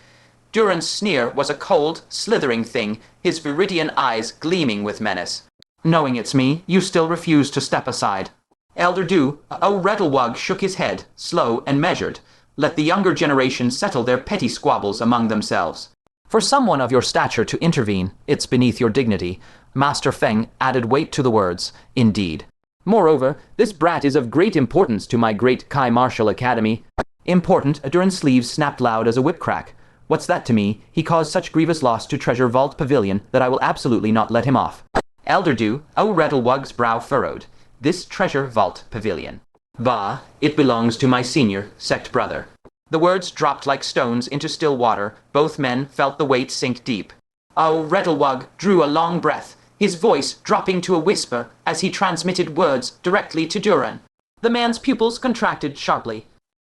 Durin's sneer was a cold, slithering thing, his viridian eyes gleaming with menace. Knowing it's me, you still refuse to step aside. Elder Du, Reddelwug shook his head, slow and measured. Let the younger generation settle their petty squabbles among themselves. For someone of your stature to intervene, it's beneath your dignity. Master Feng added weight to the words, indeed. Moreover, this brat is of great importance to my great Kai Martial Academy. Important, Durin's sleeves snapped loud as a whip crack. What's that to me? He caused such grievous loss to Treasure Vault Pavilion that I will absolutely not let him off. Elder Du, Reddelwug's brow furrowed. This Treasure Vault Pavilion. Bah, it belongs to my senior sect brother. The words dropped like stones into still water. Both men felt the weight sink deep. Reddelwug drew a long breath, his voice dropping to a whisper as he transmitted words directly to Durin. The man's pupils contracted sharply.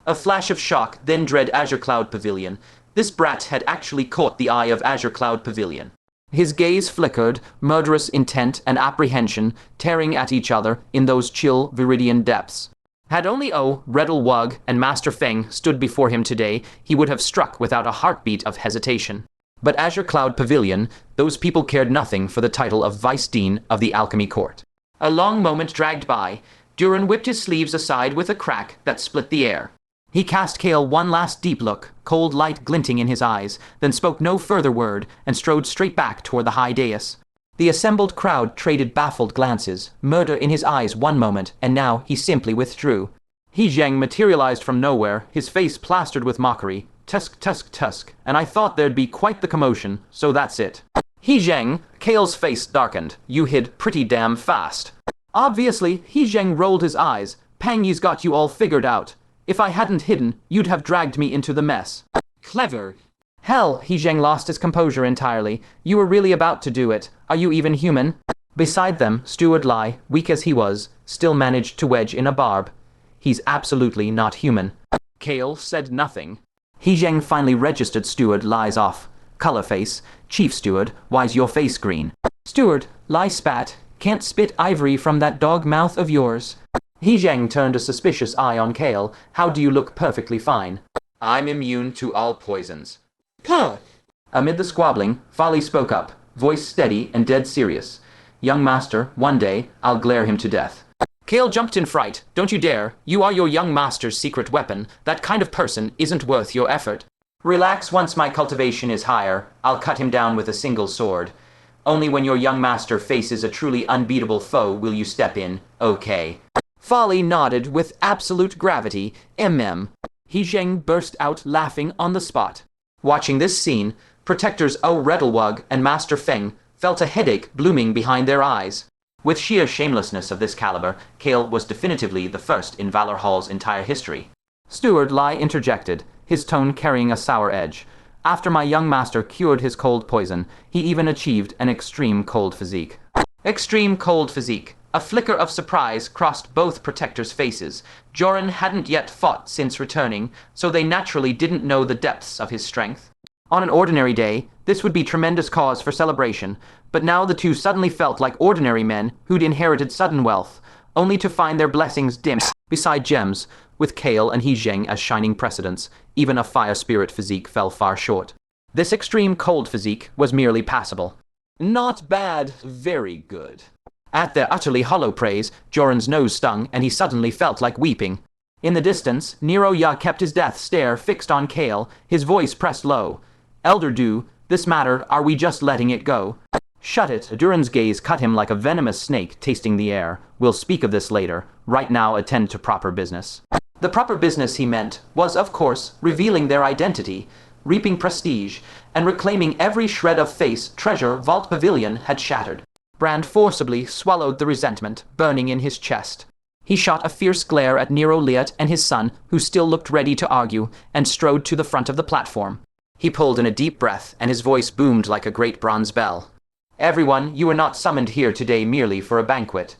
A flash of shock then dread Azure Cloud Pavilion. This brat had actually caught the eye of Azure Cloud Pavilion. His gaze flickered, murderous intent and apprehension tearing at each other in those chill viridian depths. Had only Reddelwug and Master Feng stood before him today, he would have struck without a heartbeat of hesitation. But Azure Cloud Pavilion, those people cared nothing for the title of Vice Dean of the Alchemy Court. A long moment dragged by. Durin whipped his sleeves aside with a crack that split the air. He cast Kael one last deep look, cold light glinting in his eyes, then spoke no further word and strode straight back toward the high dais. The assembled crowd traded baffled glances, murder in his eyes one moment, and now he simply withdrew. He Zheng materialized from nowhere, his face plastered with mockery. Tusk, tusk, tusk, and I thought there'd be quite the commotion, so that's it. He Zheng, Kael's face darkened. You hid pretty damn fast. Obviously, He Zheng rolled his eyes. Pangy's got you all figured out. If I hadn't hidden, you'd have dragged me into the mess. Clever. Hell, He Zheng lost his composure entirely. You were really about to do it. Are you even human? Beside them, Steward Li, weak as he was, still managed to wedge in a barb. He's absolutely not human. Kael said nothing. He Zheng finally registered Steward Li's off. Color face. Chief Steward, why's your face green? Steward, Li spat. Can't spit ivory from that dog mouth of yours. He Zheng turned a suspicious eye on Kael. How do you look perfectly fine? I'm immune to all poisons. Puh! Amid the squabbling, Folly spoke up, voice steady and dead serious. Young master, one day, I'll glare him to death. Kael jumped in fright. Don't you dare. You are your young master's secret weapon. That kind of person isn't worth your effort. Relax, once my cultivation is higher, I'll cut him down with a single sword. Only when your young master faces a truly unbeatable foe will you step in, okay. Folly nodded with absolute gravity. He Zheng burst out laughing on the spot. Watching this scene, protectors Reddelwug and Master Feng felt a headache blooming behind their eyes. With sheer shamelessness of this caliber, Kael was definitively the first in Valor Hall's entire history. Steward Li interjected, his tone carrying a sour edge. After my young master cured his cold poison, he even achieved an extreme cold physique. Extreme cold physique. A flicker of surprise crossed both protectors' faces. Jorin hadn't yet fought since returning, so they naturally didn't know the depths of his strength. On an ordinary day, this would be tremendous cause for celebration, but now the two suddenly felt like ordinary men who'd inherited sudden wealth, only to find their blessings dim beside gems. With Kael and He Zheng as shining precedents, even a fire spirit physique fell far short. This extreme cold physique was merely passable. Not bad, very good. At their utterly hollow praise, Jorin's nose stung, and he suddenly felt like weeping. In the distance, Nero Ya kept his death stare fixed on Kael, his voice pressed low. Elder Du, this matter, are we just letting it go? Shut it. Durin's gaze cut him like a venomous snake tasting the air. We'll speak of this later. Right now, attend to proper business. The proper business, he meant, was, of course, revealing their identity, reaping prestige, and reclaiming every shred of face Treasure Vault Pavilion had shattered. Brand forcibly swallowed the resentment burning in his chest. He shot a fierce glare at Nero Liat and his son, who still looked ready to argue, and strode to the front of the platform. He pulled in a deep breath, and his voice boomed like a great bronze bell. Everyone, you are not summoned here today merely for a banquet.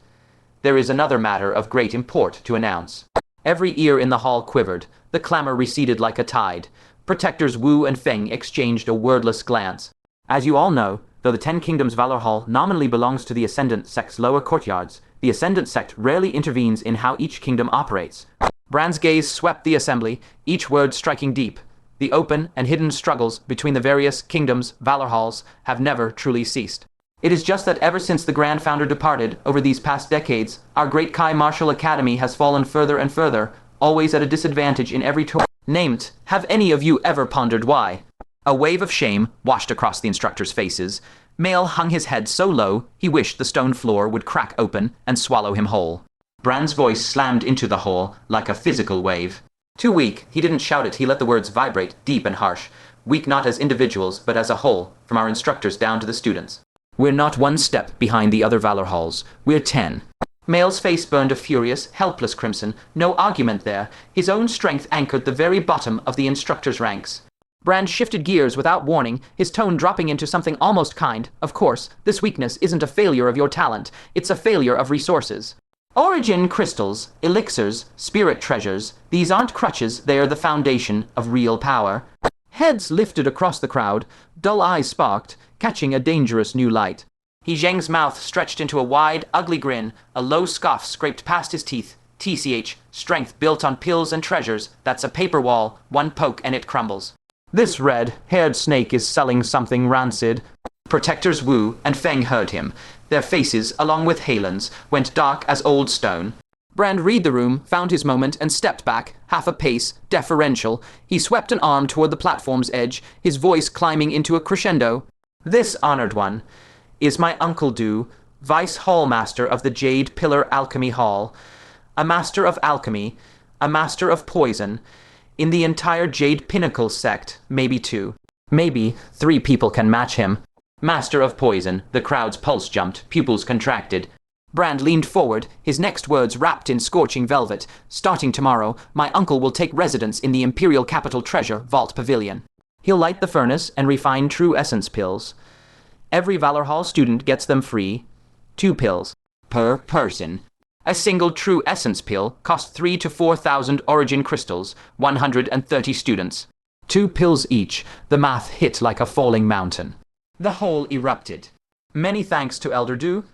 There is another matter of great import to announce. Every ear in the hall quivered. The clamor receded like a tide. Protectors Wu and Feng exchanged a wordless glance. As you all know, though the Ten Kingdoms Valor Hall nominally belongs to the Ascendant sect's lower courtyards, the Ascendant sect rarely intervenes in how each kingdom operates. Brand's gaze swept the assembly, each word striking deep. The open and hidden struggles between the various kingdoms' Valor Halls have never truly ceased. It is just that ever since the Grand Founder departed over these past decades, our great Kai Martial Academy has fallen further and further, always at a disadvantage in every tour. Named, have any of you ever pondered why? A wave of shame washed across the instructors' faces. Mael hung his head so low, he wished the stone floor would crack open and swallow him whole. Brand's voice slammed into the hole like a physical wave. Too weak, he didn't shout it, he let the words vibrate, deep and harsh. Weak not as individuals, but as a whole, from our instructors down to the students. We're not one step behind the other Valor Halls. We're 10. Mael's face burned a furious, helpless crimson. No argument there. His own strength anchored the very bottom of the instructors' ranks. Brand shifted gears without warning, his tone dropping into something almost kind. Of course, this weakness isn't a failure of your talent. It's a failure of resources. Origin crystals, elixirs, spirit treasures, these aren't crutches, they are the foundation of real power. Heads lifted across the crowd, dull eyes sparked, catching a dangerous new light. He Zheng's mouth stretched into a wide, ugly grin, a low scoff scraped past his teeth. TCH, strength built on pills and treasures, that's a paper wall, one poke and it crumbles. This red-haired snake is selling something rancid. Protectors Wu and Feng heard him. Their faces, along with Halen's, went dark as old stone. Brand read the room, found his moment, and stepped back, half a pace, deferential. He swept an arm toward the platform's edge, his voice climbing into a crescendo. This honored one is my Uncle Du, Vice Hallmaster of the Jade Pillar Alchemy Hall, a master of alchemy, a master of poison. In the entire Jade Pinnacle sect, maybe 2. Maybe 3 people can match him. Master of poison, the crowd's pulse jumped, pupils contracted. Brand leaned forward, his next words wrapped in scorching velvet. Starting tomorrow, my uncle will take residence in the Imperial Capital Treasure Vault Pavilion. He'll light the furnace and refine true essence pills. Every Valor Hall student gets them free. 2 pills per person. A single true essence pill costs 3,000 to 4,000 origin crystals, 130 students. 2 pills each, the math hit like a falling mountain. The hole erupted. Many thanks to Elder Du.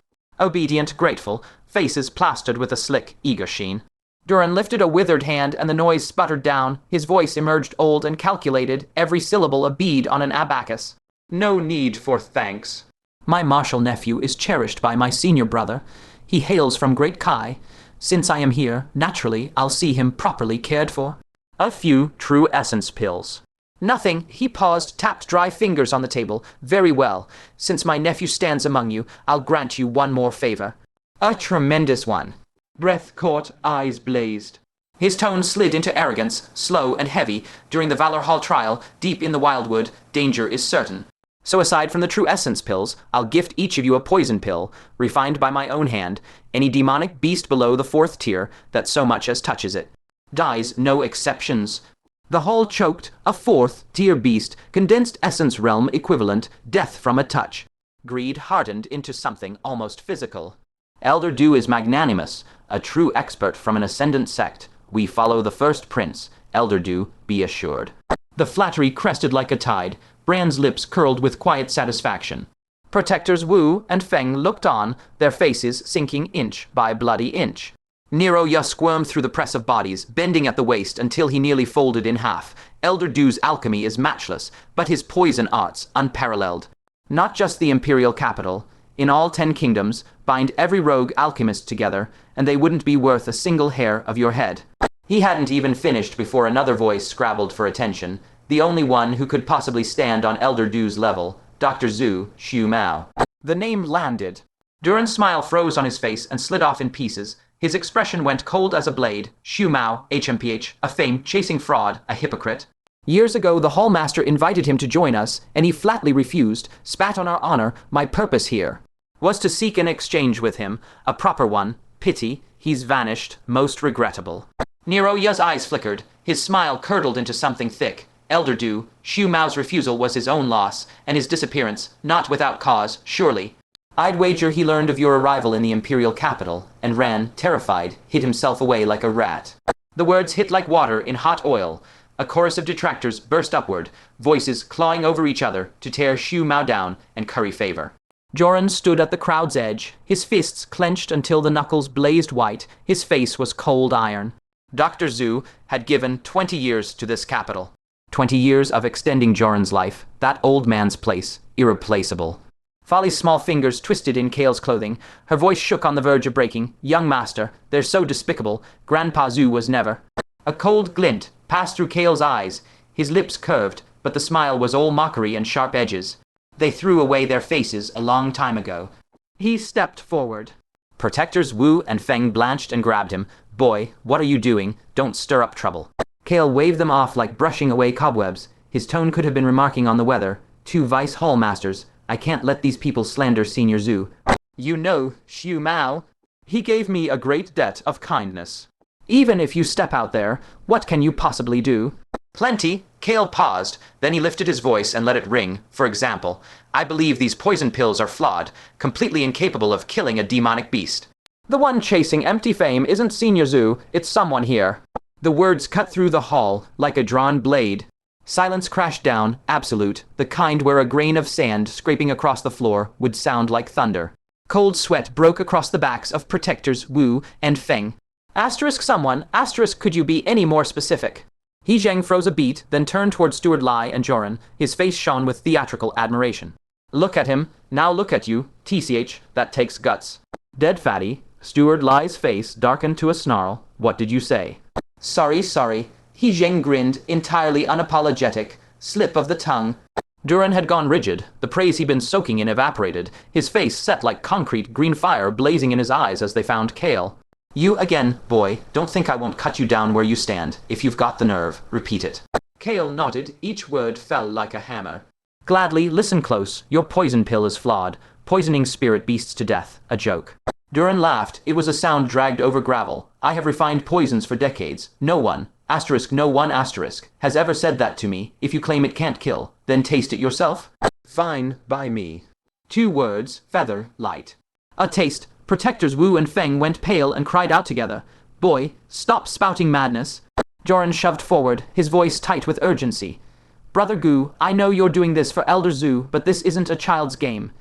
Obedient, grateful, faces plastered with a slick, eager sheen. Torin lifted a withered hand and the noise sputtered down. His voice emerged old and calculated, every syllable a bead on an abacus. No need for thanks. My martial nephew is cherished by my senior brother. He hails from Great Kai. Since I am here, naturally, I'll see him properly cared for. A few true essence pills. Nothing. He paused, tapped dry fingers on the table. Very well. Since my nephew stands among you, I'll grant you one more favor. A tremendous one. Breath caught, eyes blazed. His tone slid into arrogance, slow and heavy. During the Valor Hall trial, deep in the wildwood, danger is certain. So aside from the true essence pills, I'll gift each of you a poison pill, refined by my own hand. Any demonic beast below the 4th tier that so much as touches it dies, no exceptions. The hall choked, a 4th tier beast, condensed essence realm equivalent, death from a touch. Greed hardened into something almost physical. Elder Du is magnanimous, a true expert from an ascendant sect. We follow the first prince. Elder Du, be assured. The flattery crested like a tide. Brand's lips curled with quiet satisfaction. Protectors Wu and Feng looked on, their faces sinking inch by bloody inch. Nero Ya squirmed through the press of bodies, bending at the waist until he nearly folded in half. Elder Du's alchemy is matchless, but his poison arts unparalleled. Not just the Imperial capital. In all 10 kingdoms, bind every rogue alchemist together, and they wouldn't be worth a single hair of your head. He hadn't even finished before another voice scrabbled for attention. The only one who could possibly stand on Elder Du's level, Dr. Zhu Xu Mao. The name landed. Durin's smile froze on his face and slid off in pieces. His expression went cold as a blade. Xu Mao, HMPH, a fame-chasing fraud, a hypocrite. Years ago, the Hallmaster invited him to join us, and he flatly refused, spat on our honor. My purpose here was to seek an exchange with him, a proper one. Pity, he's vanished, most regrettable. Nero Ya's eyes flickered. His smile curdled into something thick. Elder Du, Xu Mao's refusal was his own loss, and his disappearance, not without cause, surely. I'd wager he learned of your arrival in the Imperial capital, and ran, terrified, hid himself away like a rat. The words hit like water in hot oil. A chorus of detractors burst upward, voices clawing over each other to tear Xu Mao down and curry favor. Joran stood at the crowd's edge, his fists clenched until the knuckles blazed white, his face was cold iron. Dr. Zhu had given 20 years to this capital. 20 years of extending Joran's life, that old man's place, irreplaceable. Folly's small fingers twisted in Kael's clothing. Her voice shook on the verge of breaking. Young master, they're so despicable. Grandpa Zhu was never. A cold glint passed through Kael's eyes. His lips curved, but the smile was all mockery and sharp edges. They threw away their faces a long time ago. He stepped forward. Protectors Wu and Feng blanched and grabbed him. Boy, what are you doing? Don't stir up trouble. Kael waved them off like brushing away cobwebs. His tone could have been remarking on the weather. 2 vice hall masters. I can't let these people slander Senior Zhu. You know, Xu Mao. He gave me a great debt of kindness. Even if you step out there, what can you possibly do? Plenty. Kael paused, then he lifted his voice and let it ring. For example, I believe these poison pills are flawed, completely incapable of killing a demonic beast. The one chasing empty fame isn't Senior Zhu, it's someone here. The words cut through the hall like a drawn blade. Silence crashed down, absolute, the kind where a grain of sand scraping across the floor would sound like thunder. Cold sweat broke across the backs of protectors Wu and Feng. Asterisk someone, asterisk could you be any more specific? He Zheng froze a beat, then turned toward Steward Li and Joran. His face shone with theatrical admiration. Look at him, now look at you, TCH, that takes guts. Dead fatty, Steward Li's face darkened to a snarl. What did you say? Sorry. He Zheng grinned, entirely unapologetic. Slip of the tongue. Duran had gone rigid. The praise he'd been soaking in evaporated. His face set like concrete, green fire blazing in his eyes as they found Kael. You again, boy. Don't think I won't cut you down where you stand. If you've got the nerve, repeat it. Kael nodded. Each word fell like a hammer. Gladly, listen close. Your poison pill is flawed. Poisoning spirit beasts to death. A joke. Duran laughed. It was a sound dragged over gravel. I have refined poisons for decades. No one, no one, has ever said that to me. If you claim it can't kill, then taste it yourself. Fine by me. 2 words, feather, light. A taste. Protectors Wu and Feng went pale and cried out together. Boy, stop spouting madness. Joran shoved forward, his voice tight with urgency. Brother Gu, I know you're doing this for Elder Zhu, but this isn't a child's game.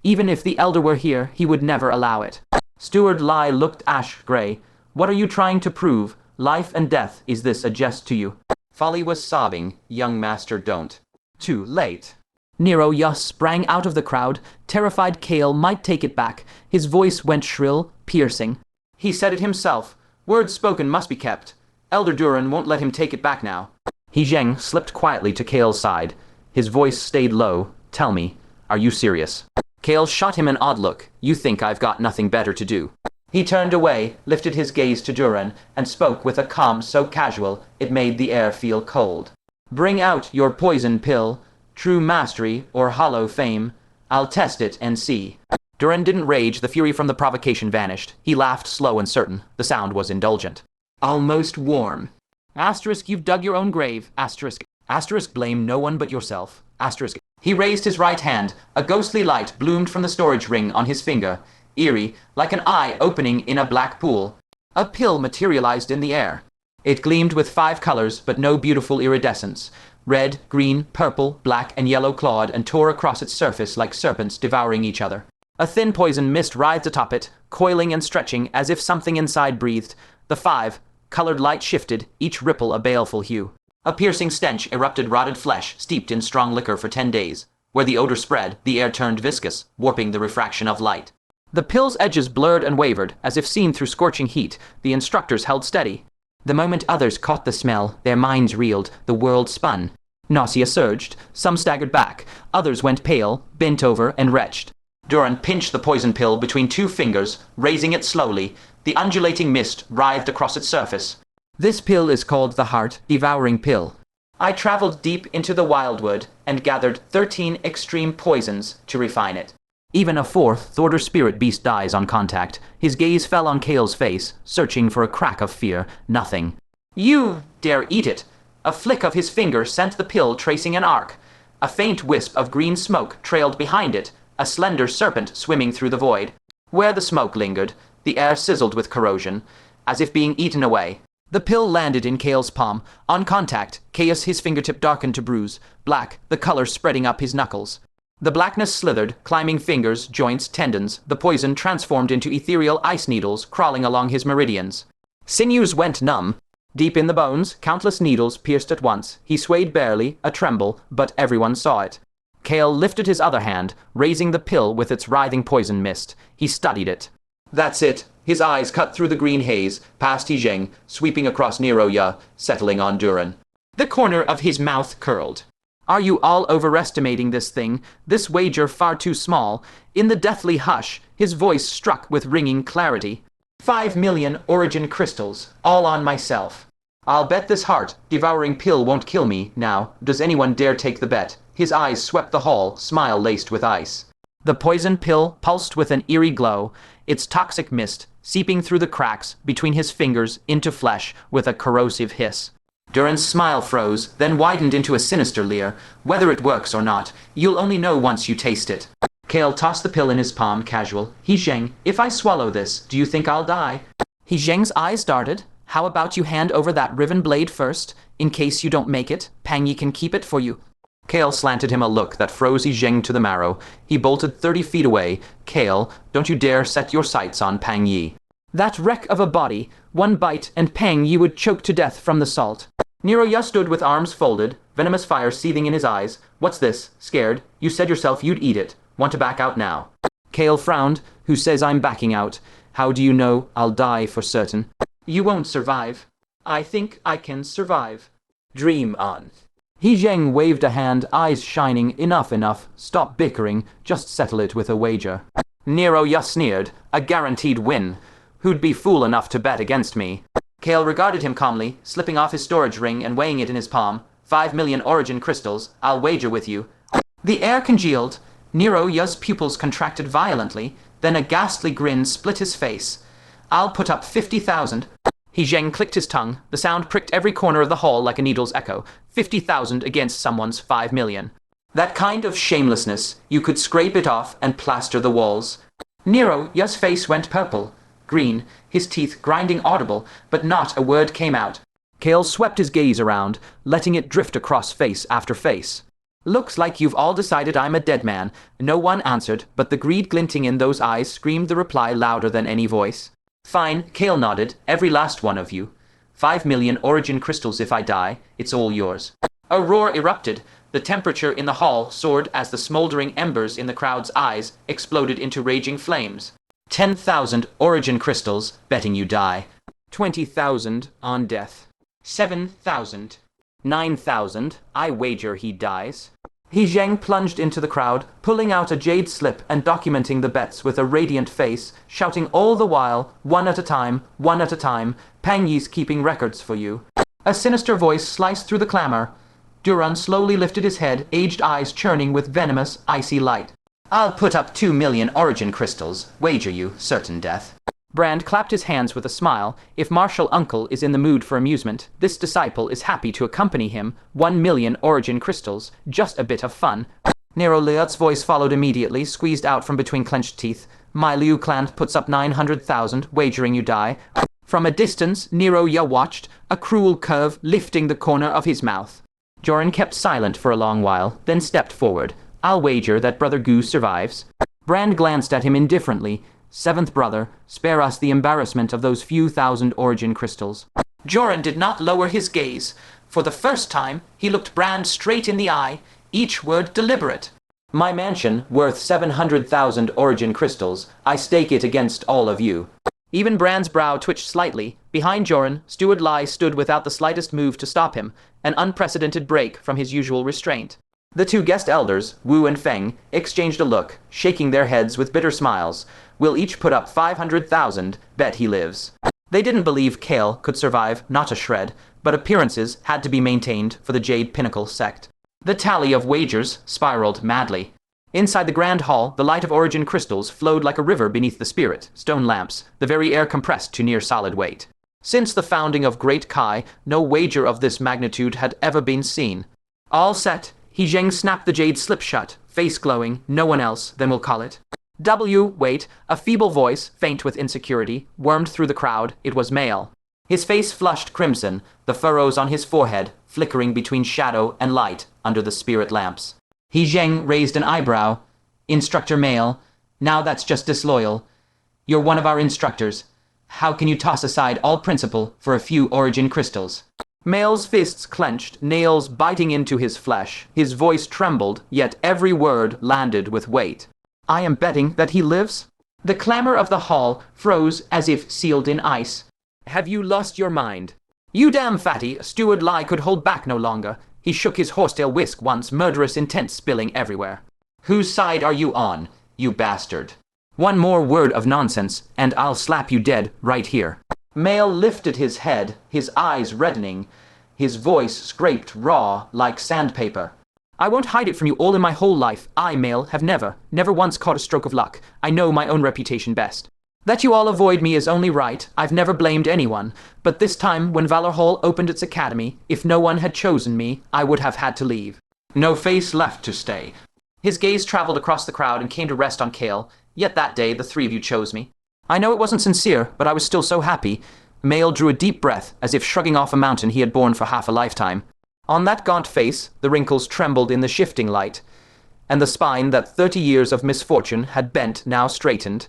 Even if the Elder were here, he would never allow it. Steward Li looked ash-gray. What are you trying to prove? Life and death, is this a jest to you? Folly was sobbing. Young master, don't. Too late. Nero Yus sprang out of the crowd. Terrified Kael might take it back. His voice went shrill, piercing. He said it himself. Words spoken must be kept. Elder Duran won't let him take it back now. He Zheng slipped quietly to Kael's side. His voice stayed low. Tell me, are you serious? Kael shot him an odd look. You think I've got nothing better to do. He turned away, lifted his gaze to Duran, and spoke with a calm so casual it made the air feel cold. Bring out your poison pill, true mastery or hollow fame. I'll test it and see. Duran didn't rage. The fury from the provocation vanished. He laughed slow and certain. The sound was indulgent. Almost warm. Asterisk, you've dug your own grave. Asterisk. Asterisk, blame no one but yourself. Asterisk. He raised his right hand. A ghostly light bloomed from the storage ring on his finger. Eerie, like an eye opening in a black pool. A pill materialized in the air. It gleamed with 5 colors, but no beautiful iridescence. Red, green, purple, black, and yellow clawed and tore across its surface like serpents devouring each other. A thin poison mist writhed atop it, coiling and stretching as if something inside breathed. The 5 colored light shifted, each ripple a baleful hue. A piercing stench erupted rotted flesh, steeped in strong liquor for 10 days. Where the odor spread, the air turned viscous, warping the refraction of light. The pill's edges blurred and wavered, as if seen through scorching heat. The instructors held steady. The moment others caught the smell, their minds reeled, the world spun. Nausea surged, some staggered back, others went pale, bent over, and retched. Duran pinched the poison pill between 2 fingers, raising it slowly. The undulating mist writhed across its surface. This pill is called the heart-devouring pill. I traveled deep into the wildwood and gathered 13 extreme poisons to refine it. Even a 4th order spirit beast dies on contact. His gaze fell on Kael's face, searching for a crack of fear. Nothing. You dare eat it. A flick of his finger sent the pill tracing an arc. A faint wisp of green smoke trailed behind it, a slender serpent swimming through the void. Where the smoke lingered, the air sizzled with corrosion, as if being eaten away. The pill landed in Kael's palm. On contact, his fingertip darkened to bruise, black, the color spreading up his knuckles. The blackness slithered, climbing fingers, joints, tendons. The poison transformed into ethereal ice needles crawling along his meridians. Sinews went numb. Deep in the bones, countless needles pierced at once. He swayed barely, a tremble, but everyone saw it. Kael lifted his other hand, raising the pill with its writhing poison mist. He studied it. That's it. His eyes cut through the green haze, past He Zheng, sweeping across Neroya, settling on Durin. The corner of his mouth curled. Are you all overestimating this thing? This wager far too small. In the deathly hush, his voice struck with ringing clarity. 5 million origin crystals, all on myself. I'll bet this heart-devouring pill won't kill me now. Does anyone dare take the bet? His eyes swept the hall, smile laced with ice. The poison pill pulsed with an eerie glow, its toxic mist seeping through the cracks between his fingers into flesh with a corrosive hiss. Durin's smile froze, then widened into a sinister leer. Whether it works or not, you'll only know once you taste it. Kael tossed the pill in his palm, casual. He Zheng, if I swallow this, do you think I'll die? He Zheng's eyes darted. How about you hand over that riven blade first? In case you don't make it, Pang Yi can keep it for you. Kael slanted him a look that froze He Zheng to the marrow. He bolted 30 feet away. Kael, don't you dare set your sights on Pang Yi. That wreck of a body, one bite and Pang Yi would choke to death from the salt. Neroya stood with arms folded, venomous fire seething in his eyes. What's this? Scared? You said yourself you'd eat it. Want to back out now? Kael frowned. Who says I'm backing out? How do you know I'll die for certain? You won't survive. I think I can survive. Dream on. He Zheng waved a hand, eyes shining. Enough. Stop bickering. Just settle it with a wager. Neroya sneered. A guaranteed win. Who'd be fool enough to bet against me? Kael regarded him calmly, slipping off his storage ring and weighing it in his palm. 5 million origin crystals. I'll wager with you. The air congealed. Neroya's pupils contracted violently. Then a ghastly grin split his face. I'll put up 50,000. He Zheng clicked his tongue. The sound pricked every corner of the hall like a needle's echo. 50,000 against someone's 5 million. That kind of shamelessness, you could scrape it off and plaster the walls. Neroya's face went purple, green, his teeth grinding audible, but not a word came out. Kael swept his gaze around, letting it drift across face after face. Looks like you've all decided I'm a dead man. No one answered, but the greed glinting in those eyes screamed the reply louder than any voice. Fine, Kael nodded, every last one of you. 5 million origin crystals if I die, it's all yours. A roar erupted. The temperature in the hall soared as the smoldering embers in the crowd's eyes exploded into raging flames. 10,000 origin crystals, betting you die. 20,000 on death. 7,000. 9,000, I wager he dies. He Zheng plunged into the crowd, pulling out a jade slip and documenting the bets with a radiant face, shouting all the while, one at a time, Pang Yi's keeping records for you. A sinister voice sliced through the clamor. Durin slowly lifted his head, aged eyes churning with venomous, icy light. I'll put up 2 million origin crystals, wager you, certain death. Brand clapped his hands with a smile. If Marshal Uncle is in the mood for amusement, this disciple is happy to accompany him. 1 million origin crystals, just a bit of fun. Neroya's voice followed immediately, squeezed out from between clenched teeth. My Liu clan puts up 900,000, wagering you die. From a distance, Neroya watched, a cruel curve lifting the corner of his mouth. Jorin kept silent for a long while, then stepped forward. I'll wager that Brother Gu survives. Brand glanced at him indifferently. 7th brother, spare us the embarrassment of those few thousand origin crystals. Jorin did not lower his gaze. For the first time, he looked Brand straight in the eye, each word deliberate. My mansion, worth 700,000 origin crystals, I stake it against all of you. Even Brand's brow twitched slightly. Behind Jorin, Steward Li stood without the slightest move to stop him, an unprecedented break from his usual restraint. The 2 guest elders, Wu and Feng, exchanged a look, shaking their heads with bitter smiles. We'll each put up 500,000, bet he lives. They didn't believe Kael could survive, not a shred, but appearances had to be maintained for the Jade Pinnacle sect. The tally of wagers spiraled madly. Inside the grand hall, the light of origin crystals flowed like a river beneath the spirit, stone lamps, the very air compressed to near solid weight. Since the founding of Great Kai, no wager of this magnitude had ever been seen. All set, He Zheng snapped the jade slip shut, face glowing, no one else, then we'll call it. Wait, a feeble voice, faint with insecurity, wormed through the crowd. It was male. His face flushed crimson, the furrows on his forehead flickering between shadow and light under the spirit lamps. He Zheng raised an eyebrow. Instructor male, now that's just disloyal. You're one of our instructors. How can you toss aside all principle for a few origin crystals? Male's fists clenched, nails biting into his flesh. His voice trembled, yet every word landed with weight. I am betting that he lives? The clamor of the hall froze as if sealed in ice. Have you lost your mind? You damn fatty, Steward Li could hold back no longer. He shook his horsetail whisk once, murderous intent spilling everywhere. Whose side are you on, you bastard? One more word of nonsense, and I'll slap you dead right here. Male lifted his head, his eyes reddening. His voice scraped raw like sandpaper. I won't hide it from you all in my whole life. I, Male, have never once caught a stroke of luck. I know my own reputation best. That you all avoid me is only right. I've never blamed anyone. But this time, when Valor Hall opened its academy, if no one had chosen me, I would have had to leave. No face left to stay. His gaze traveled across the crowd and came to rest on Kael. Yet that day, the three of you chose me. I know it wasn't sincere, but I was still so happy. Male drew a deep breath, as if shrugging off a mountain he had borne for half a lifetime. On that gaunt face, the wrinkles trembled in the shifting light, and the spine that 30 years of misfortune had bent now straightened,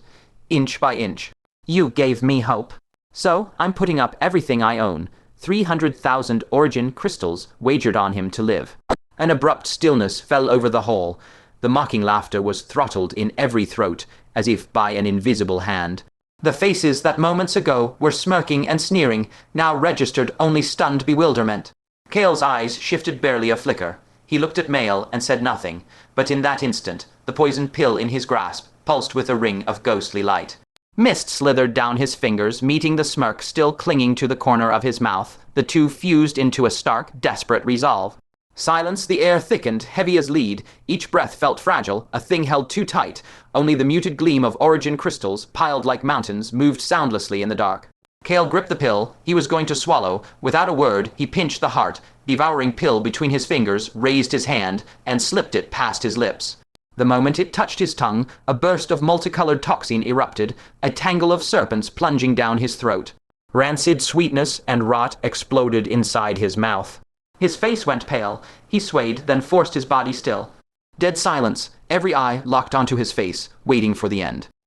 inch by inch. You gave me hope. So, I'm putting up everything I own. 300,000 origin crystals wagered on him to live. An abrupt stillness fell over the hall. The mocking laughter was throttled in every throat, as if by an invisible hand. The faces that moments ago were smirking and sneering now registered only stunned bewilderment. Kael's eyes shifted barely a flicker. He looked at Male and said nothing, but in that instant, the poisoned pill in his grasp pulsed with a ring of ghostly light. Mist slithered down his fingers, meeting the smirk still clinging to the corner of his mouth. The two fused into a stark, desperate resolve. Silence, the air thickened, heavy as lead. Each breath felt fragile, a thing held too tight. Only the muted gleam of origin crystals, piled like mountains, moved soundlessly in the dark. Kael gripped the pill. He was going to swallow. Without a word, he pinched the heart, devouring pill between his fingers, raised his hand, and slipped it past his lips. The moment it touched his tongue, a burst of multicolored toxin erupted, a tangle of serpents plunging down his throat. Rancid sweetness and rot exploded inside his mouth. His face went pale. He swayed, then forced his body still. Dead silence, every eye locked onto his face, waiting for the end.